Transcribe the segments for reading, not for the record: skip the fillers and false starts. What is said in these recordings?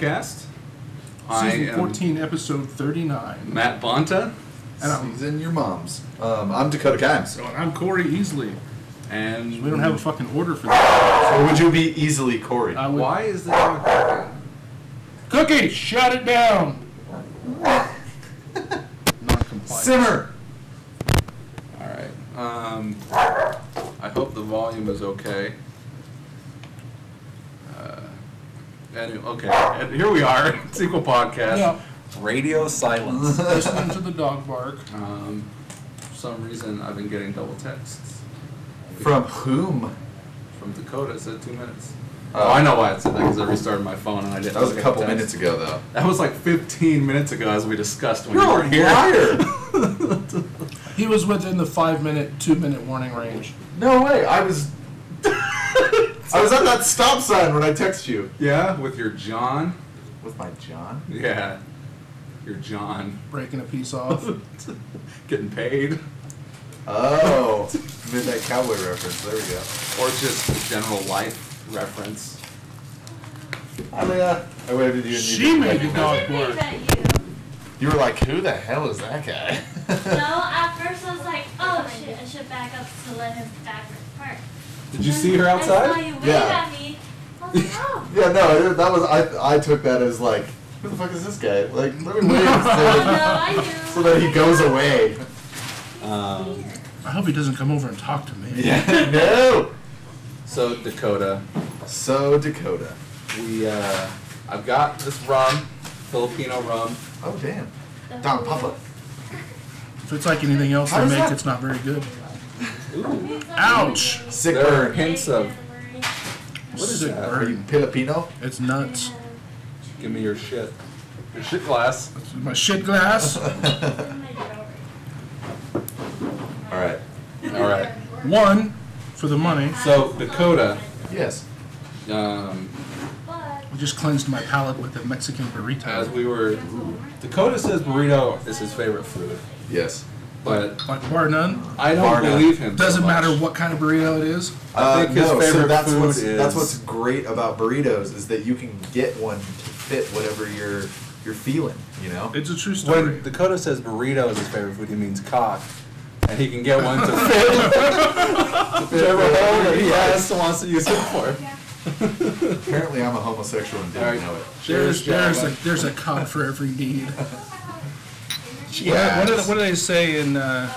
Podcast. Season 14, episode 39. Matt Bonta. And Season your mom's. I'm Dakota Kimes. And I'm Cory Easley. And we don't have a fucking order for that. So would you be easily Cory? Why is the dog cooking? Cookie, shut it down. Non-compliant. Simmer. All right. I hope the volume is okay. Okay, and here we are, Sequel Podcast. Yeah. Radio silence. Listening to the dog bark. For some reason, I've been getting double texts. From whom? From Dakota. It said 2 minutes. Oh, I know why it said that, because I restarted my phone and I didn't. That was a couple minutes ago, though. That was like 15 minutes ago, as we discussed when You're you weren't here. liar. He was within the 5-minute, 2-minute warning range. No way. I was at that stop sign when I text you. Yeah, with your John. With my John? Yeah, your John. Breaking a piece off. Getting paid. Oh, Midnight Cowboy reference. There we go. Or just a general life reference. I waved at you. And She made the dog bark. You were like, who the hell is that guy? No, at first I was like, oh shit, I should back up to let him back park. Did you see her outside? I saw you wave Yeah. at me. I was like, oh. Yeah, no, that was I took that as like, who the fuck is this guy? Like, let me wave Oh, no, I knew. so that he goes away. I hope he doesn't come over and talk to me. Yeah, no. So Dakota, we I've got this rum, Filipino rum. Oh damn. Don Papa. If it's like anything else How they does make, that- it's not very good. Ooh, Ouch! Sick there are burn. hints of. What is Sick that? Are you burn. Filipino? It's nuts. Give me your shit glass. That's my shit glass. All right. All right. One for the money. So Dakota, Yes. I just cleansed my palate with a Mexican burrito. as we were, Dakota says burrito is his favorite food, Yes. but Like bar none. I don't Bar none. believe him. so Doesn't much. matter what kind of burrito it is. I think his no, favorite so that's food what's, is. That's what's great about burritos is that you can get one to fit whatever you're feeling. You know. It's a true story. When Dakota says burrito is his favorite food, he means cock, and he can get one to fit whichever hole that he wants to use it for. Apparently, I'm a homosexual and didn't Alright. know it. There's a cock for every need. Yeah. What do they say in the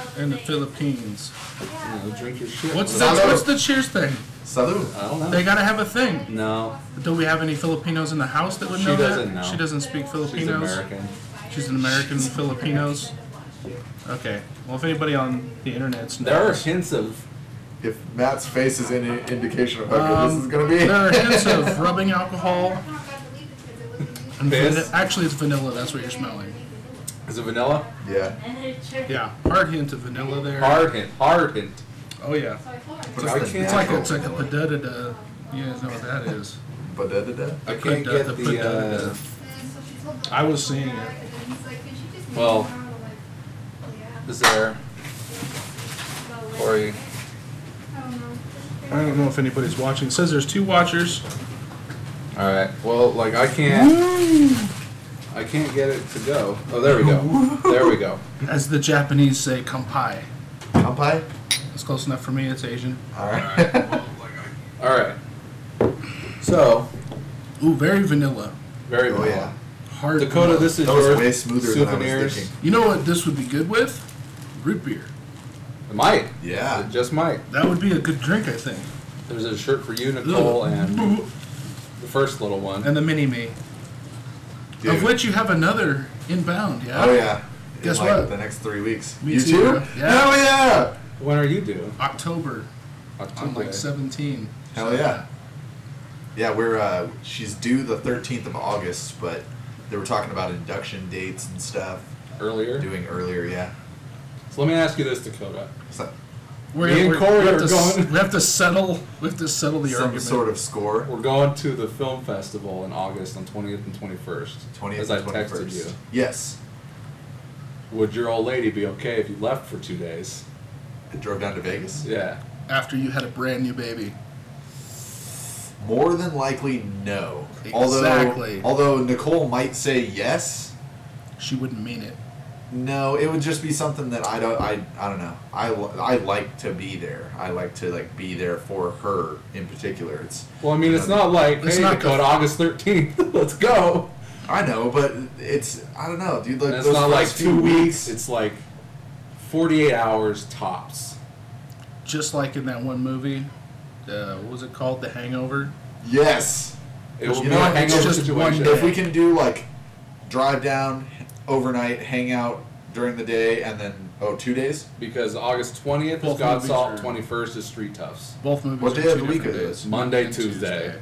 Philippines? You know, drink your shit. What's Salud. the cheers thing? Salud. I don't know. They gotta have a thing. No, Do we have any Filipinos in the house that would She know doesn't that? know. She doesn't speak she's Filipinos. American. She's an American Filipinos. Okay. Well, if anybody on the internet's knows. There are hints of. If Matt's face is any indication of how good this is gonna be. There are hints of rubbing alcohol. And Piss? actually, it's vanilla. That's what you're smelling. Is it vanilla? Yeah. Yeah, hard hint of vanilla there. Hard hint. Hard hint. Oh yeah. I can't. It's like a padada. You guys know what that is. But da. I can't get the. I was seeing it. Well, is there? Cory. I don't know if anybody's watching. It says there's 2 watchers. All right. Well, like I can't get it to go. Oh, there we go. There we go. As the Japanese say, kampai. Kampai? That's close enough for me. It's Asian. Alright. All right. So, Ooh, very vanilla. very Oh well. yeah. Hard. Dakota, vanilla. this is That was your way smoother than I was souvenirs. thinking. You know what this would be good with? Root beer. It might. Yeah. It just might. That would be a good drink, I think. There's a shirt for you, Nicole, and Ugh. the first little one. And the mini-me. Dude. Of which you have another inbound, yeah? Oh yeah. Guess In, like, what? The next 3 weeks. Me you too, too? bro. Yeah. Hell yeah! When are you due? October. October. I'm like 17. Hell yeah. Yeah, we're she's due the 13th of August, but they were talking about induction dates and stuff. Earlier. Doing earlier, yeah. So let me ask you this, Dakota. So, Me and Cory are going- We have to settle the some argument. sort of score. We're going to the film festival in August on 20th and 21st. 20th As and I 21st. texted you. Yes. Would your old lady be okay if you left for 2 days? I drove down to Vegas. Yeah. After you had a brand new baby. More than likely, no. Exactly. Although Nicole might say yes. She wouldn't mean it. No, it would just be something that I don't know. I like to be there. I like to like be there for her in particular. It's Well, I mean, it's not like, It's hey, not Dakota, August 13th, let's go. I know, but it's I don't know, dude. Like, And it's those not like first 2 few weeks. It's like 48 hours tops. Just like in that one movie, what was it called? The Hangover? Yes. It will You be know, a it's hangover just one situation. day. If we can do like drive down overnight, hang out during the day, and then 2 days. Because August 20th Both is Godsalt, movies are- 21st is Street Toughs. Both movies What are day of 2 the week different are days. those? Monday, and Tuesday.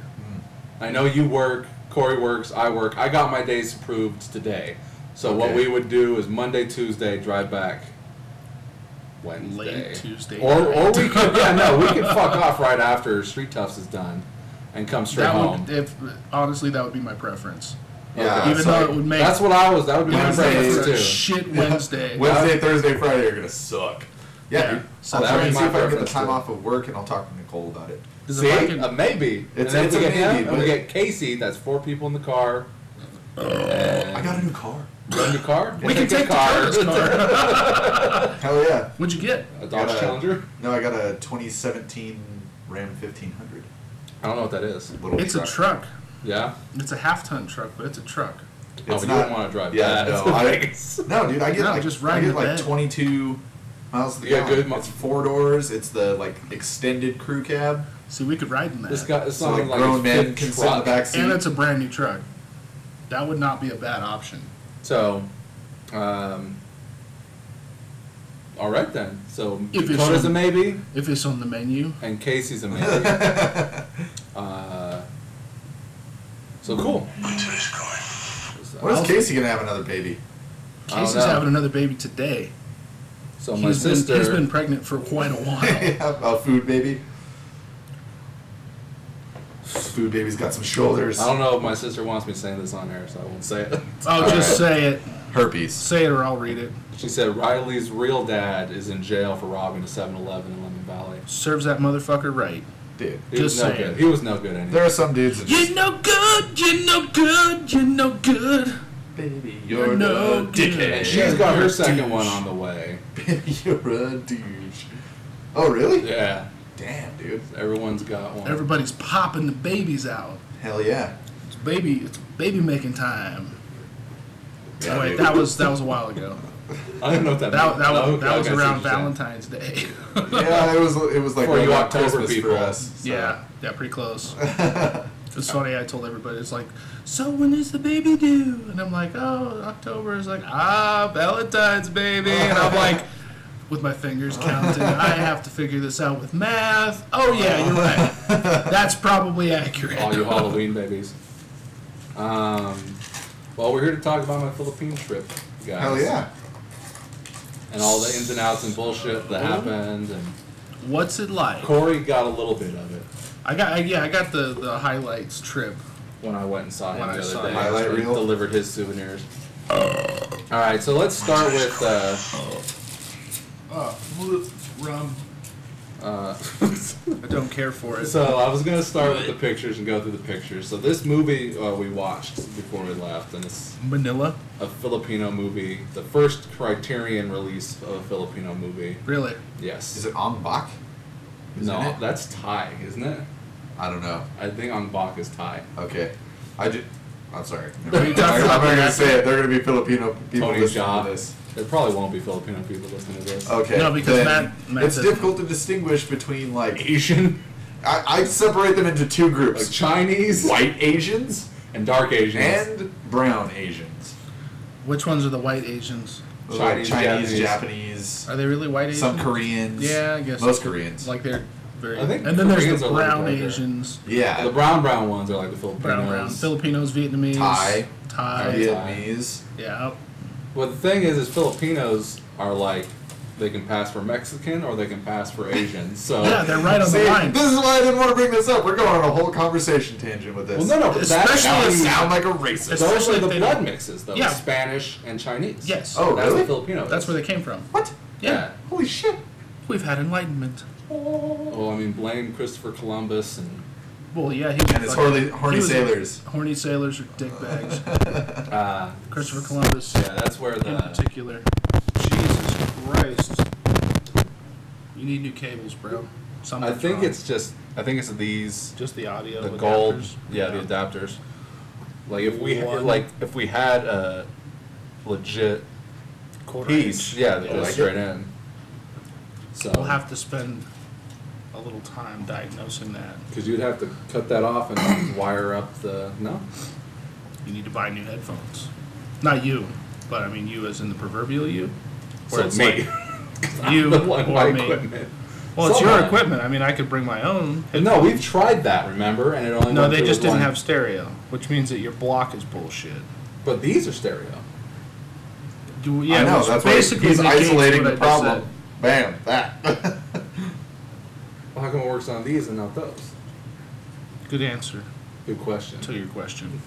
I know you work, Cory works, I work. I got my days approved today. So what Okay. we would do is Monday, Tuesday, drive back Wednesday. Late Tuesday Or night. we could, we could fuck off right after Street Toughs is done and come straight That home. would, honestly, that would be my preference. Yeah, Okay. Even so though like it would make That would be my Wednesday preference is too. shit Wednesday. Wednesday, Thursday, Friday are gonna suck. Yeah, Yeah. dude. So I'll that try would and be see my if I can get the preference, time too. off of work, and I'll talk to Nicole about it. 'Cause See, if I can- a maybe. It's and then a we get maybe, him, and we but- get Casey. That's 4 people in the car. I got a new car. Run your car. we can take Dakota's car. Hell yeah. What'd you get? A Dodge Got a- Challenger. No, I got a 2017 Ram 1500. I don't know what that is. Little It's a truck. Yeah. It's a half-ton truck, but it's a truck. Oh, you wouldn't want to drive that. No, no, dude. I get No, like just I ride get the like bed. 22 miles to the Yeah, gallon. good. It's 4 doors. It's the like extended crew cab. See, we could ride in that. This guy, it's So not like like grown a men fifth can sit in the truck. back seat. And it's a brand new truck. That would not be a bad option. So, all right then. So If it's Dakota's a on- maybe, If it's on the menu. and Casey's a maybe. So cool. When is Casey gonna have another baby? I don't Casey's know. having another baby today. So my He's sister. been pregnant for quite a while. A food baby. Food baby's got some shoulders. I don't know if my sister wants me saying this on air, so I won't say it. Oh, just Alright. say it. Herpes. Say it or I'll read it. She said Riley's real dad is in jail for robbing a 7-Eleven in Lemon Valley. Serves that motherfucker right. Dude. He was Just no saying. good. He was no good anyway. There are some dudes that just You're no good, you're no good, you're no good. baby, You're you're no no good. dickhead. And she's got her You're a second douche. one on the way. Baby, you're a douche. Oh really? Yeah. Damn, dude. Everyone's got one. Everybody's popping the babies out. Hell yeah. It's baby making time. Yeah, Oh, wait, dude. that was a while ago. I don't even know what that That, meant. that, Oh, was, okay, that was I see around what you're saying. Valentine's Day. Yeah, it was like For right you about October Christmas people. for us. So. Yeah, pretty close. It's funny, I told everybody, it's like, so when is the baby due? And I'm like, oh, October. It's like, Valentine's, baby. And I'm like, with my fingers counting, I have to figure this out with math. Oh, yeah, you're right. That's probably accurate. All you Halloween babies. Well, we're here to talk about my Philippine trip, guys. Hell yeah. And all the ins and outs and bullshit that happened. And What's it like? Corey got a little bit of it I got the highlights trip. when I went and saw him When the I other saw day. him. Highlight He reel? delivered his souvenirs. All right, so let's start with. Rum. Uh, I don't care for it. So I was gonna start with the pictures and go through the pictures. So this movie we watched before we left, and it's Manila? a Filipino movie, the first Criterion release of a Filipino movie. Really? Yes. Is it Ong Bak? Is No, it it? that's Thai, isn't it? I don't know. I think Ong Bak is Thai. Okay. I'm sorry. Are you talking I'm about not the gonna say it. They're gonna be Filipino people Tony listening Jaa. to this. There probably won't be Filipino people listening to this. Okay. No, because then Matt it's doesn't- difficult to distinguish between like Asian, I separate them into two like groups: Chinese, white Asians and dark Asians. and brown Asians. Which ones are the white Asians? Chinese, Japanese. Japanese, Are they really white Asians? some Koreans. Yeah, I guess. Most Koreans. Like they're very. I think and then Koreans there's the are a little brown darker. Asians. Yeah. The brown ones are like the Filipinos. Brown. Filipinos, Vietnamese. Thai. Thai. Vietnamese. Yeah. Well, the thing is Filipinos are like, they can pass for Mexican or they can pass for Asian. So Yeah, they're right on See, the line. this is why I didn't want to bring this up. We're going on a whole conversation tangent with this. Well, no, but Especially Now I that's sound like a racist. those are especially the if they blood don't- mixes, though. Yeah. Spanish and Chinese. Yes. Oh, That's really? the Filipino. That's where they came from. What? Yeah. Holy shit. We've had enlightenment. Well, I mean, blame Christopher Columbus and Well, yeah, he And his horny sailors. Horny sailors are dick bags. Christopher Columbus. Yeah, that's where in particular. Jesus Christ. You need new cables, bro. I think it's these. Just the audio. The adapters. gold. Yeah, the adapters. Like if we had a legit piece, yeah, that goes straight in. So we'll have to spend a little time diagnosing that. Because you'd have to cut that off and wire up the You need to buy new headphones. Not you, but I mean you as in the proverbial you. So it's me. Like you or me. Equipment. Well, it's your equipment. I mean, I could bring my own headphones. No, we've tried that, remember? And it only No, they just didn't have stereo, which means that your block is bullshit. But these are stereo. Yeah, I know, that's basically he's isolating the problem. Bam, that. Well, how come it works on these and not those? Good answer. Good question. To your question.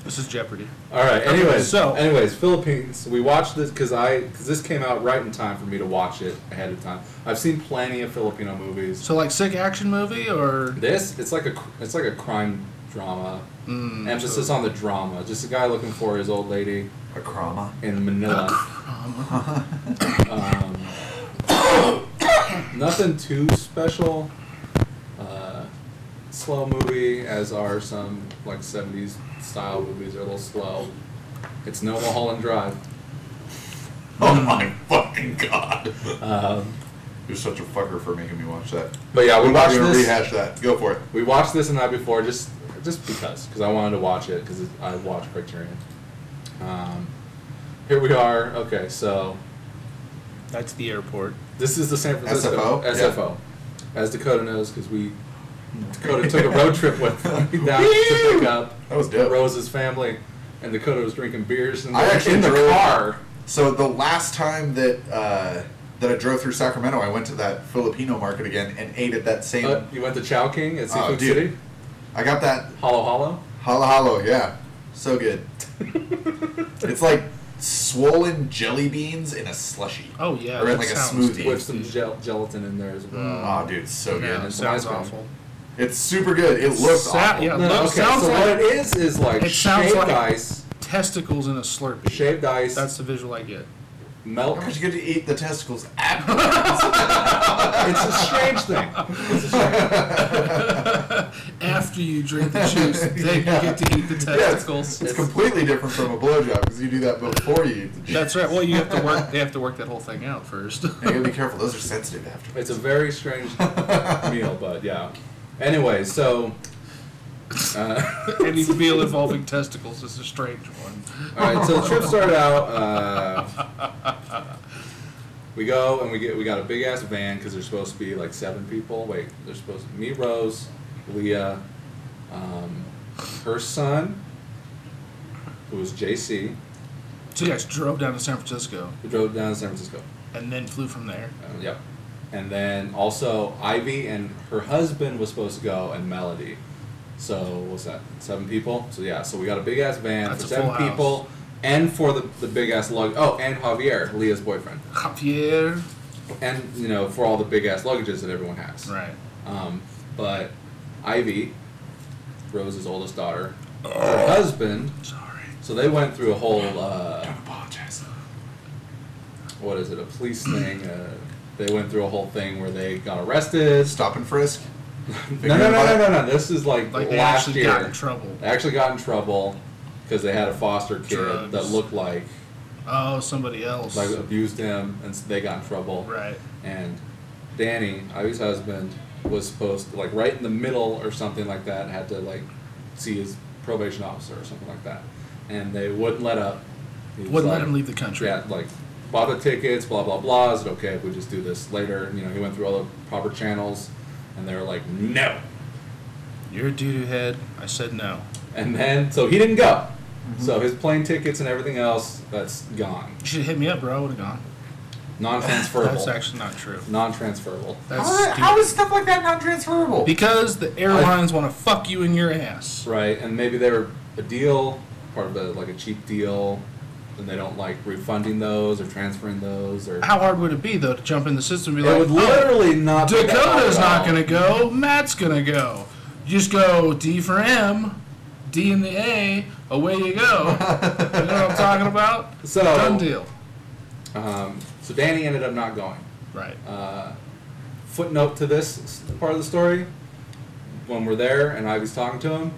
This is Jeopardy. All right. Anyways, so Philippines. We watched this because this came out right in time for me to watch it ahead of time. I've seen plenty of Filipino movies. So like sick action movie or it's like a crime drama. Emphasis on the drama. Just a guy looking for his old lady. A crama in Manila. Nothing too special. Slow movie, as are some like 70s style movies. Are a little slow. It's no Mulholland Drive. Oh my fucking god! You're such a fucker for making me watch that. But yeah, we watched this. Rehash that. Go for it. We watched this the night before, just because I wanted to watch it because I watch Criterion. Here we are. Okay, so that's the airport. This is the San Francisco SFO. As Dakota knows, because Dakota took a road trip with me down to pick up Rose's family, and Dakota was drinking beers in the car. So the last time that I drove through Sacramento, I went to that Filipino market again and ate at that same. You went to Chow King at Seafood City? I got that. Halo? Halo, yeah. So good. It's like swollen jelly beans in a slushie. Oh, yeah. Or in like a smoothie. With some gelatin in there as well. Oh, dude, it's so good. It sounds awful. It's super good. It looks awful. Yeah, sounds like, what it is like shaved ice. Testicles in a Slurpee. Shaved ice. That's the visual I get. How could you get to eat the testicles afterwards? It's a strange thing. After you drink the juice, then you get to eat the testicles. Yeah, it's completely different from a blowjob because you do that before you eat the juice. That's right. Well, you have to work. They have to work that whole thing out first. You gotta be careful. Those are sensitive afterwards. It's a very strange meal, but yeah. Anyway, so. Any meal involving testicles is a strange one. All right, so the trip started out. We go and we got a big ass van because there's supposed to be like 7 people. Wait, there's supposed to be me, Rose, Leah, her son, who was JC. So you guys drove down to San Francisco. We drove down to San Francisco. And then flew from there. Yep. And then also Ivy and her husband was supposed to go, and Melody. So what's that? 7 people. So yeah. So we got a big ass van for 7 people, and for the big ass luggage. Oh, and Javier, Leah's boyfriend. Javier. And for all the big ass luggages that everyone has. Right. But Ivy, Rose's oldest daughter, her husband. Sorry. So they went through a whole. Don't apologize. What is it? A police thing. They went through a whole thing where they got arrested. Stop and frisk. No. This is like last year. They got in trouble. They actually got in trouble because they had a foster kid that looked like somebody else. Like abused him, and so they got in trouble. Right. And Danny, Ivy's husband, was supposed to, like, right in the middle or something like that, had to like see his probation officer or something like that, and they wouldn't let up. Wouldn't let him leave the country. Yeah, like bought the tickets, blah blah blah. Is it okay if we just do this later? And, he went through all the proper channels. And they were like, no. You're a doo-doo head. I said no. And then, so he didn't go. Mm-hmm. So his plane tickets and everything else, that's gone. You should have hit me up, bro. I would have gone. Non-transferable. That's actually not true. Non-transferable. How is stuff like that non-transferable? Because the airlines want to fuck you in your ass. Right, and maybe they were a deal, part of a cheap deal, and they don't like refunding those or transferring those. Or how hard would it be though to jump in the system and be it would literally not. Dakota's not going to go. Matt's going to go. You just go D for M, D in the A, away you go. You know what I'm talking about? So done deal. So Danny ended up not going. Right. Footnote to this part of the story: when we're there and Ivy's talking to him,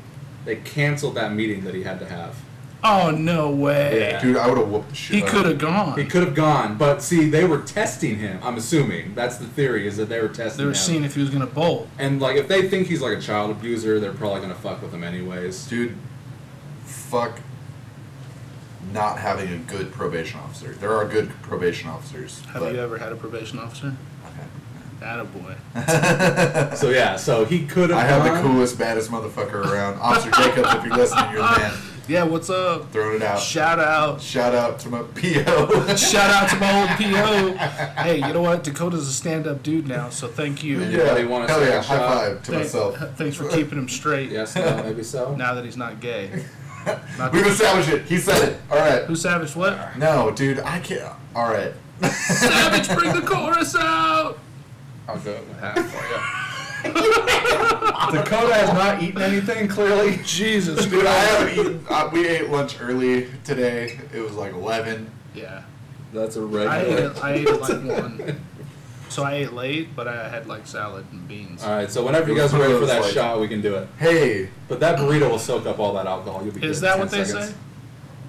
they canceled that meeting that he had to have. Oh, no way. Yeah. Dude, I would have whooped the shit He out could of have him. gone. He could have gone, but see, they were testing him. I'm assuming that's the theory, is that they were testing They were him. seeing if he was going to bolt. And like, if they think he's like a child abuser, they're probably gonna fuck with him anyways. Dude, fuck not having a good probation officer. There are good probation officers. Have you ever had a probation officer? Attaboy. So yeah, so he could have. I have the coolest, baddest motherfucker around. Officer Jacobs, if you're listening, you're the man. Yeah, what's up? Throwing it out. Shout out. Shout out to my PO. Shout out to my old PO. Hey, you know what? Dakota's a stand-up dude now, so thank you. Anybody want to Hell say yeah, a high shot? five to myself. Thanks for keeping him straight. Yes, no, maybe so. Now that he's not gay. Not We've established it. He said it. All right. Who Savage what? No, dude, I can't. All right. Savage, bring the chorus out! I'll go with half for you. Dakota has not eaten anything, clearly. Jesus, Dude, I haven't eaten. We ate lunch early today. It was like 11. Yeah. That's a regular. I ate at like 1. So I ate late, but I had like salad and beans. Alright, so whenever you guys are ready for that shot, we can do it. Hey. But that burrito will soak up all that alcohol. You'll be good Is in that 10 what they seconds. say?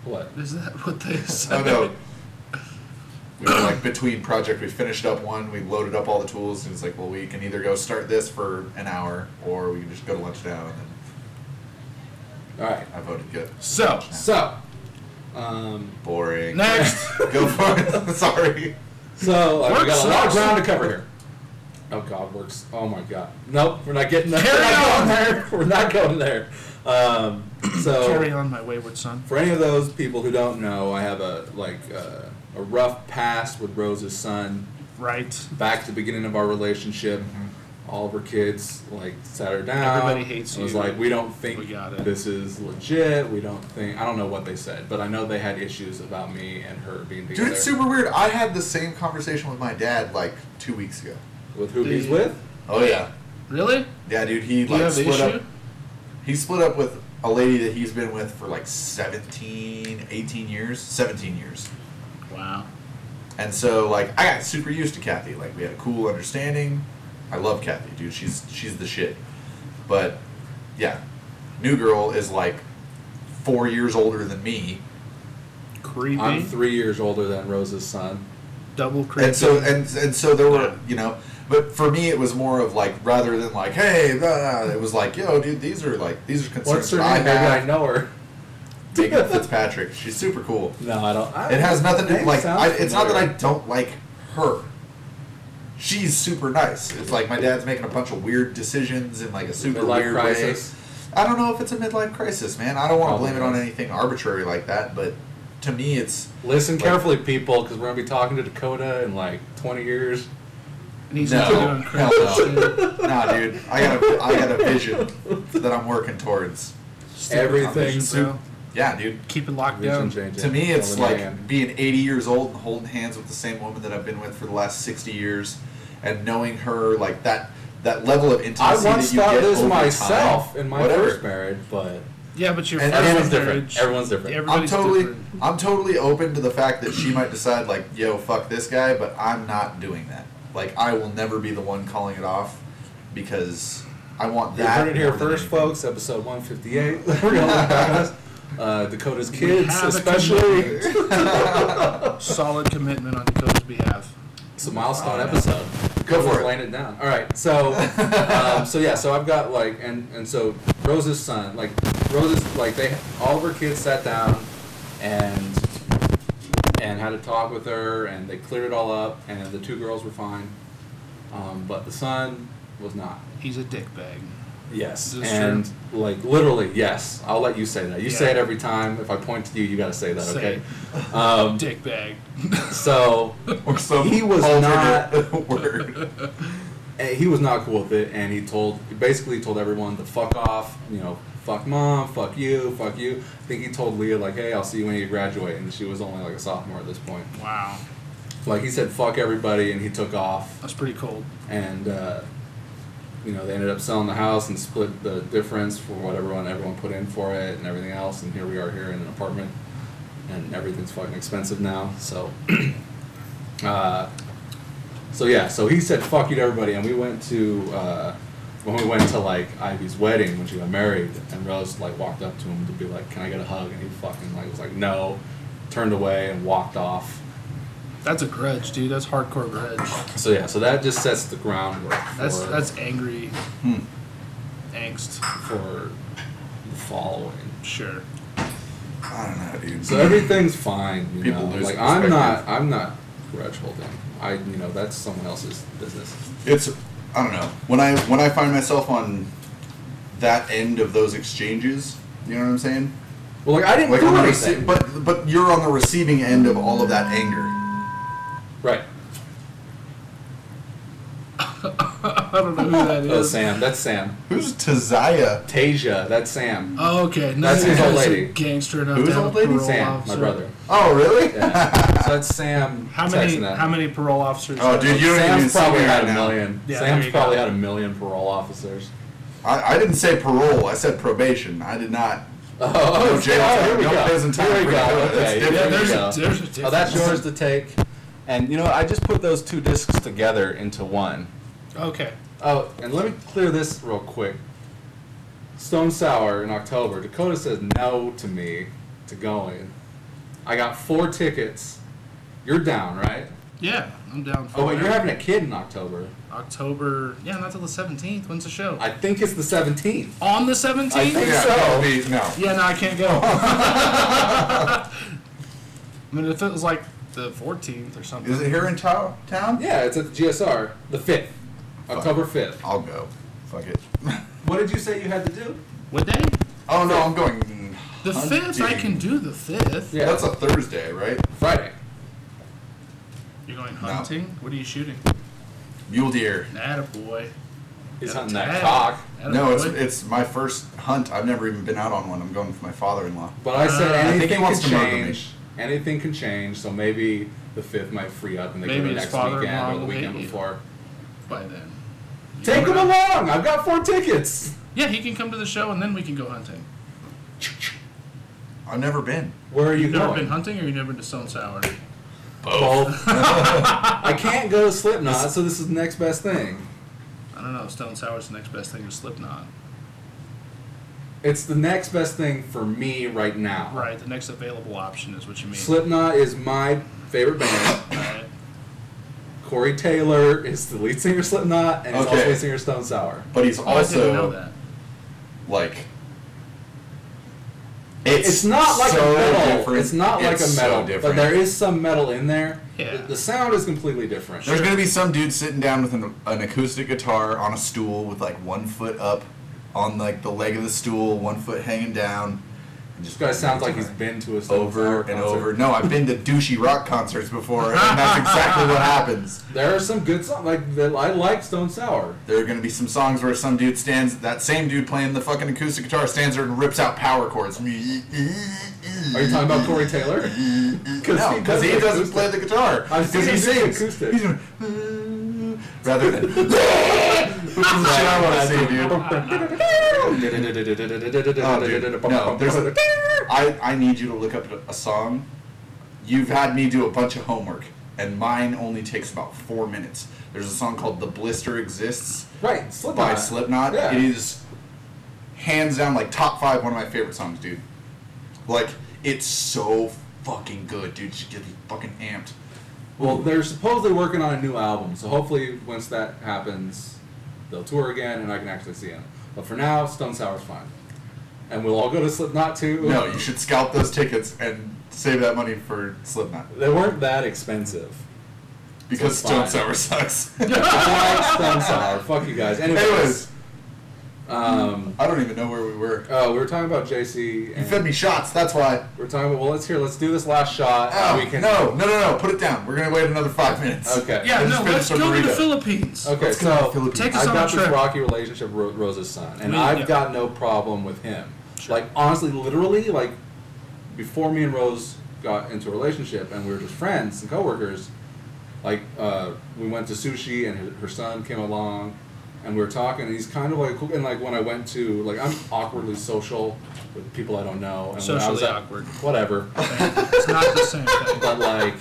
What? Is that what they say? Oh, no. We were like between project, we finished up one, we loaded up all the tools, and it's like, well, we can either go start this for an hour, or we can just go to lunch now, and then Alright. I voted good. So. Boring. Next. Go for it. Sorry. So, we Work got a lot of sucks. ground to cover here. Oh God, works. Oh my God. Nope, we're not getting there. Carry on. There. We're not going there. So Carry on, my wayward son. for any of those people who don't know, I have a rough past with Rose's son. Right. Back to the beginning of our relationship, all of her kids sat her down. Everybody hates It was you. like, we don't think We got it. this is legit. We don't think. I don't know what they said, but I know they had issues about me and her being together. Dude, it's super weird. I had the same conversation with my dad like 2 weeks ago. With who Do he's you? with? Oh, yeah. Really? Yeah, dude, he Do you have an split issue? up. He split up with a lady that he's been with for like 17, 18 years, 17 years. Wow. And so I got super used to Kathy. Like, we had a cool understanding. I love Kathy, dude. She's the shit. But yeah, new girl is like 4 years older than me. Creepy. I'm 3 years older than Rose's son. Double creepy. And so and so there were, but for me it was more of like, rather than like, hey, blah, it was like, yo, dude, these are concerns What's her that name? Maybe I have. know her. Megan Fitzpatrick. She's super cool. No, I don't. It has nothing to Name like. sounds It's not that I familiar. don't like her. She's super nice. It's like my dad's making a bunch of weird decisions in like a super Midlife weird crisis. way. I don't know if it's a midlife crisis, man. I don't want to Probably blame it on is. anything arbitrary like that, but to me, it's Listen like- carefully, people, because we're gonna be talking to Dakota in like 20 years. And he's no, into doing hell crazy no, shit. nah, dude. I got a vision that I'm working towards. Stick with Everything vision, bro. Yeah, dude. Keep it locked Vision down. changing. To me, it's Over the like hand. being 80 years old and holding hands with the same woman that I've been with for the last 60 years, and knowing her like that level of I intimacy once that you thought get this over myself time. in my Whatever. first marriage, but Yeah, but your And first everyone's marriage, different. Everyone's different. Everybody's different. I'm totally open to the fact that she might decide like, yo, fuck this guy, but I'm not doing that. Like, I will never be the one calling it off because I want you that. heard it here more than first, anything. folks. Episode 158. We're gonna look back on this. Dakota's kids, have a especially. Solid commitment on Dakota's behalf. It's a milestone episode. Go for it. Laying it down. All right, so so I've got and so Rose's son, Rose's they all of her kids sat down and had a talk with her, and they cleared it all up, and the two girls were fine, but the son was not. He's a dickbag. Yes, This is and literally, yes. I'll let you say that. You say Yeah. it every time. If I point to you, you got to say that. Say Okay. Dickbag. So Or some he was alternate word. he was not cool with it, and he basically told everyone to fuck off. Fuck mom, fuck you. I think he told Leah hey, I'll see you when you graduate, and she was only a sophomore at this point. Wow. He said fuck everybody, and he took off. That's pretty cold. And they ended up selling the house and split the difference for what everyone put in for it and everything else, and here we are here in an apartment, and everything's fucking expensive now. So, so he said fuck you to everybody, and we went to like Ivy's wedding when she got married, and Rose like walked up to him to be like, "Can I get a hug?" And he fucking like was like, "No," turned away and walked off. That's a grudge, dude. That's hardcore grudge. So that just sets the groundwork. That's angry angst for the following. Sure. I don't know, dude. So everything's fine. People lose like perspective. I'm not grudge holding. That's someone else's business. I don't know. When I find myself on that end of those exchanges, you know what I'm saying? Well, like I didn't do anything. But you're on the receiving end of all of that anger. Right. I don't know who that is. Oh, Sam. That's Sam. Who's Taziah? Tasia. That's Sam. Oh, okay. No, That's his old lady. Gangster enough Who's to have old a lady? parole Sam, officer. my brother. Oh, really? Yeah. So that's Sam. How texting that. many parole officers? Oh, dude, you don't even Sam's see probably me had right a now. million. Yeah, Sam's there you probably go. had a million parole officers. I didn't say parole. I said probation. I did not. Oh, jail time. here we No go. prison time Here we for go. Dakota. That's Okay. different. Yeah, There's there a you go. difference. Oh, that's yours to take. And you know what? I just put those two discs together into one. Okay. Oh, and let me clear this real quick. Stone Sour in October. Dakota says no to me to going. I got 4 tickets. You're down, right? Yeah, I'm down for Oh, wait, it. you're having a kid in October. October, yeah, not till the 17th. When's the show? I think it's the 17th. On the 17th? I think Yeah, so. no. Yeah, no, I can't go. I mean, if it was like the 14th or something. Is it here in town? Yeah, it's at the GSR. The 5th. October 5th. I'll go. Fuck it. What did you say you had to do? What day? Oh no, I'm going. The 5th, I can do the 5th. Yeah. That's a Thursday, right? Friday. You're going hunting? What are you shooting? Mule deer. Attaboy. He's Got a hunting that tag. cock. No, Attaboy. it's my first hunt. I've never even been out on one. I'm going with my father-in-law. But I said I think anything he wants can to murder me. change. Anything can change, so maybe the 5th might free up and they Maybe go his next father-in-law weekend or the will weekend hate you. before. By then. You Take never him know. along! I've got 4 tickets! Yeah, he can come to the show and then we can go hunting. I've never been. Where are you You've never going? been hunting or you've never been to Stone Sour? Both. I can't go to Slipknot, so this is the next best thing. I don't know. Stone Sour's the next best thing to Slipknot. It's the next best thing for me right now. Right, the next available option is what you mean. Slipknot is my favorite band. Right. Corey Taylor is the lead singer of Slipknot, and he's also Okay. lead singer of Stone Sour. But he's Oh, I didn't know also that. like. It's not like so a metal. different. It's not like a It's so metal, but different. there is some metal in there. Yeah. The sound is completely different. There's gonna be some dude sitting down with an acoustic guitar on a stool with like 1 foot up on like the leg of the stool, 1 foot hanging down. And This guy sounds like he's been to a Stone over Sour and concert. over. No, I've been to douchey rock concerts before, and that's exactly what happens. There are some good songs. I like Stone Sour. There are going to be some songs where some dude stands, that same dude playing the fucking acoustic guitar stands there and rips out power chords. Are you talking about Corey Taylor? No, because he doesn't play the guitar. I've seen Because he him do sings. acoustic. He's doing, rather than, which is the shit I want to see, dude. Oh, dude. No, there's I need you to look up a song. You've had me do a bunch of homework, and mine only takes about 4 minutes. There's a song called "The Blister Exists" Right, Slipknot. by Slipknot. Yeah. It is hands down like top 5 one of my favorite songs, dude. Like it's so fucking good, dude. You should get me fucking amped. Well, they're supposedly working on a new album, so hopefully once that happens, they'll tour again and I can actually see them. But for now, Stone Sour's fine. And we'll all go to Slipknot too. No, you should scalp those tickets and save that money for Slipknot. They weren't that expensive. Because So Stone it's Sour sucks. I like Stone Sour. Fuck you guys. Anyways, I don't even know where we were. we were talking about JC. You And fed me shots, that's why. we're talking about, well, let's do this last shot. Oh, we can, no, put it down. We're going to wait another 5 minutes. Okay. Yeah, I no, just let's finished a go to the burrito. Philippines. Okay, Let's go to the so Philippines. Take us I've on got a this trip. rocky relationship with Rose's son, and We- I've yeah. got no problem with him. Sure. Like, honestly, literally, like, before me and Rose got into a relationship and we were just friends and coworkers, like, we went to sushi and her son came along. and we were talking, and he's kind of like, and like when I went to, like, I'm awkwardly social with people I don't know. And Socially when I was awkward. Whatever. It's not the same thing. But like,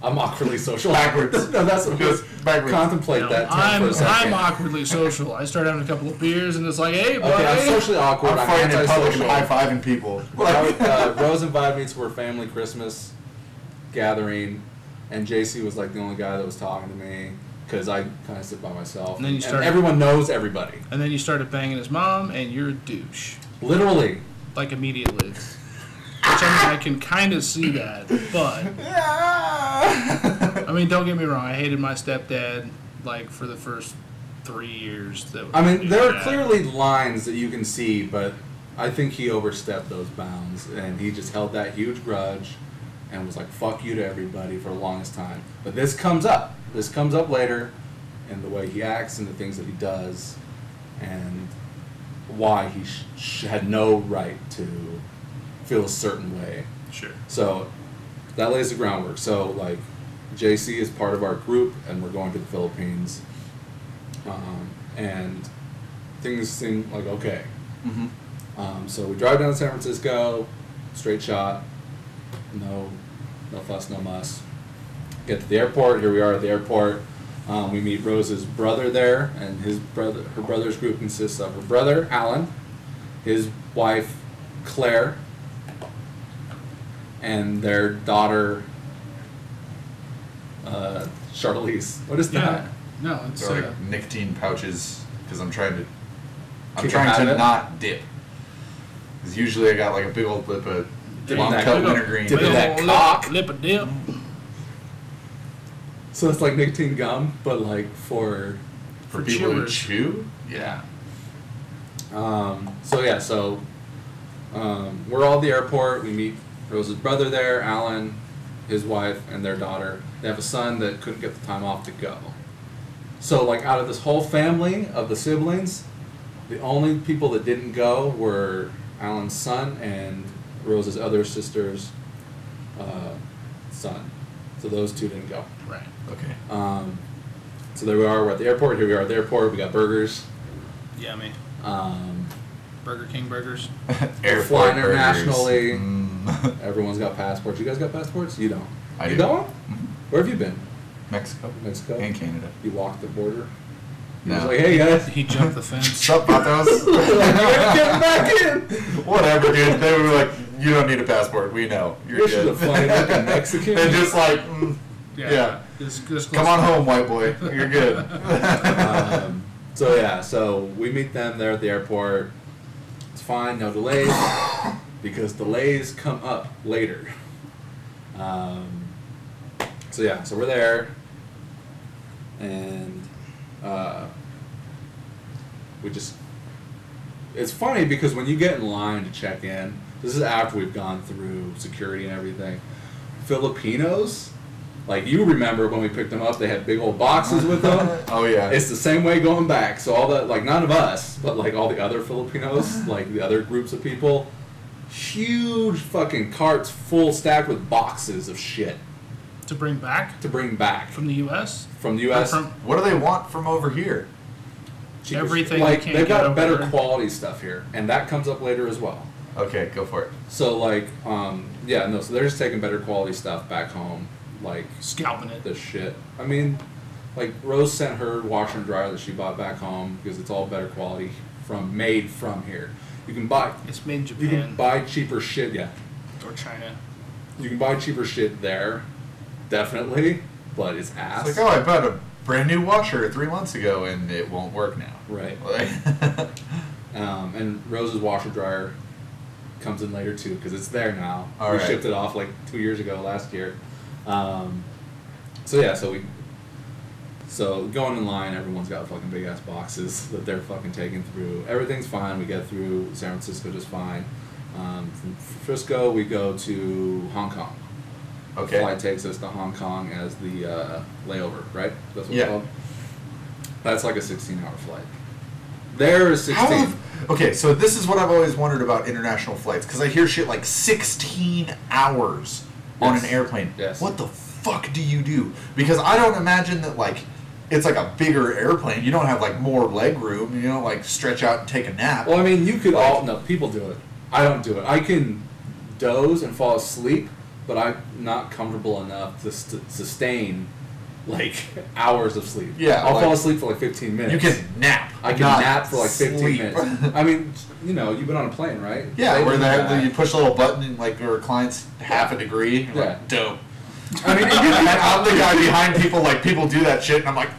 I'm awkwardly social. Backwards. No, that's what it was. Backwards. Contemplate that for a second. I'm awkwardly social. I start having a couple of beers, and it's like, hey, buddy. Okay, I'm socially awkward. I'm fighting in public and antisocial. high-fiving people. Rose invited me to her family Christmas gathering, and JC was like the only guy that was talking to me because I kind of sit by myself. And then you started, everyone knows everybody. And then you started banging his mom, and you're a douche. Literally. Like immediately. Which I can kind of see that, but I mean, don't get me wrong. I hated my stepdad like for the first 3 years. There are clearly lines that you can see, but I think he overstepped those bounds, and he just held that huge grudge, and was like, "Fuck you" to everybody for the longest time. But this comes up. This comes up later, in the way he acts and the things that he does, and why he had no right to feel a certain way. Sure. So that lays the groundwork. So like, JC is part of our group, and we're going to the Philippines, and things seem like okay. Mm-hmm. So we drive down to San Francisco, straight shot, no fuss, no muss. Get to the airport. Here we are at the airport. We meet Rose's brother there, and her brother's group consists of her brother Alan, his wife Claire, and their daughter Charlize. What is that? No, it's They're like nicotine pouches because I'm trying to Keep your habit? not dip. Because usually I got like a big old lip of long that- cut wintergreen. dip in that cock. Lip of dip. So it's like nicotine gum, but like for For people who chewers. chew? yeah. So we're all at the airport. We meet Rose's brother there, Alan, his wife, and their daughter. They have a son that couldn't get the time off to go. So like, out of this whole family of the siblings, the only people that didn't go were Alan's son and Rose's other sister's son. So those two didn't go. Right. Okay. So there we are. We're at the airport. Here we are at the airport. We got burgers. Yummy. Um, Burger King burgers. Airport flying burgers. internationally. Mm. Everyone's got passports. You guys got passports? You don't. I you do. don't? Mhm. Where have you been? Mexico. Mexico. And Canada. You walked the border. You No. was like, hey guys. He jumped the fence. What's up, Patos? Get back in. Whatever, dude. They were like, you don't need a passport. We know. You're This is good. a funny looking Mexican. They're just like, yeah. This Come on home, white boy. You're good. So we meet them there at the airport. It's fine, no delays, because delays come up later. So we're there, and it's funny because when you get in line to check in, this is after we've gone through security and everything, Filipinos, like, you remember when we picked them up, they had big old boxes with them. Oh, yeah. It's the same way going back. So all the, like, none of us, but like all the other Filipinos, like the other groups of people, huge fucking carts full stacked with boxes of shit To bring back to bring back from the U.S. from the U.S. Or from What do they want from over here? cheaper everything shit. Like, they can't they've get got over better there. quality stuff here, and that comes up later as well. Okay, go for it. So like, so they're just taking better quality stuff back home, like scalping it. the shit. I mean, like, Rose sent her washer and dryer that she bought back home because it's all better quality made from here. You can buy It's made in you can Japan buy cheaper shit, yeah. or China. You can buy cheaper shit there, definitely, but it's ass. It's like, oh, I bought a brand new washer 3 months ago and it won't work now. Right. Like, And Rose's washer dryer comes in later too because it's there now. All we right. shipped it off like 2 years ago, last year. So going in line, everyone's got fucking big ass boxes that they're fucking taking through. Everything's fine. We get through San Francisco just fine. From Frisco, we go to Hong Kong. okay. Flight takes us to Hong Kong as the layover, right? That's what Yeah. it's called. That's like a 16-hour flight. There is 16. Okay, so this is what I've always wondered about international flights, because I hear shit like 16 hours on Yes. an airplane. Yes. What the fuck do you do? Because I don't imagine that, like, it's like a bigger airplane. You don't have like more leg room. You don't like stretch out and take a nap. Well, I mean, you could no, people do it. I don't do it. I can doze and fall asleep, but I'm not comfortable enough to sustain like hours of sleep. Yeah, I'll fall asleep for like 15 minutes. You can nap. I can nap for like 15 minutes. I mean, you know, you've been on a plane, right? Yeah, where you push a little button and like it reclines half a degree. Yeah, like, dope. I mean, I'm the guy behind people. Like people do that shit, and I'm like,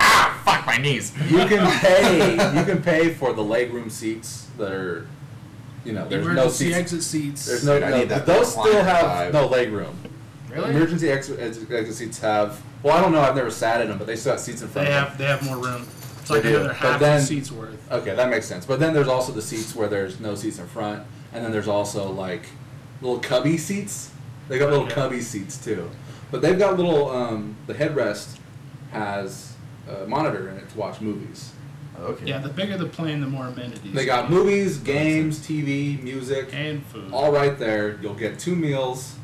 fuck my knees. You can pay for the legroom seats that are, you know, there's no seats. Exit seats. There's no. Those still have no legroom. Really? Emergency exit seats have. Well, I don't know. I've never sat in them, but they still have seats in front of them. They have more room. It's like another half the seats worth. Okay, that makes sense. But then there's also the seats where there's no seats in front, and then there's also like little cubby seats. They got little cubby seats too. But they've got little, the headrest has a monitor in it to watch movies. Okay. Yeah, the bigger the plane, the more amenities. They got movies, games, TV, music. And food. All right there. You'll get 2 meals.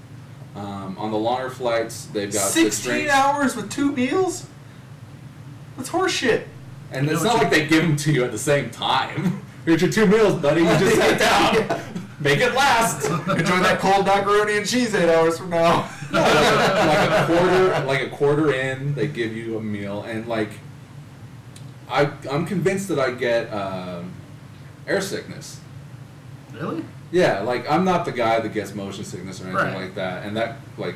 On the longer flights, they've got 16 hours with 2 meals? That's horseshit. And it's not like they give them to you at the same time. Here's your 2 meals, buddy. You just sit down. Yeah. Make it last. Enjoy that cold macaroni and cheese 8 hours from now. like a quarter in, they give you a meal, and like I'm convinced that I get air sickness. Really? Yeah, like I'm not the guy that gets motion sickness or anything Right. like that, and that like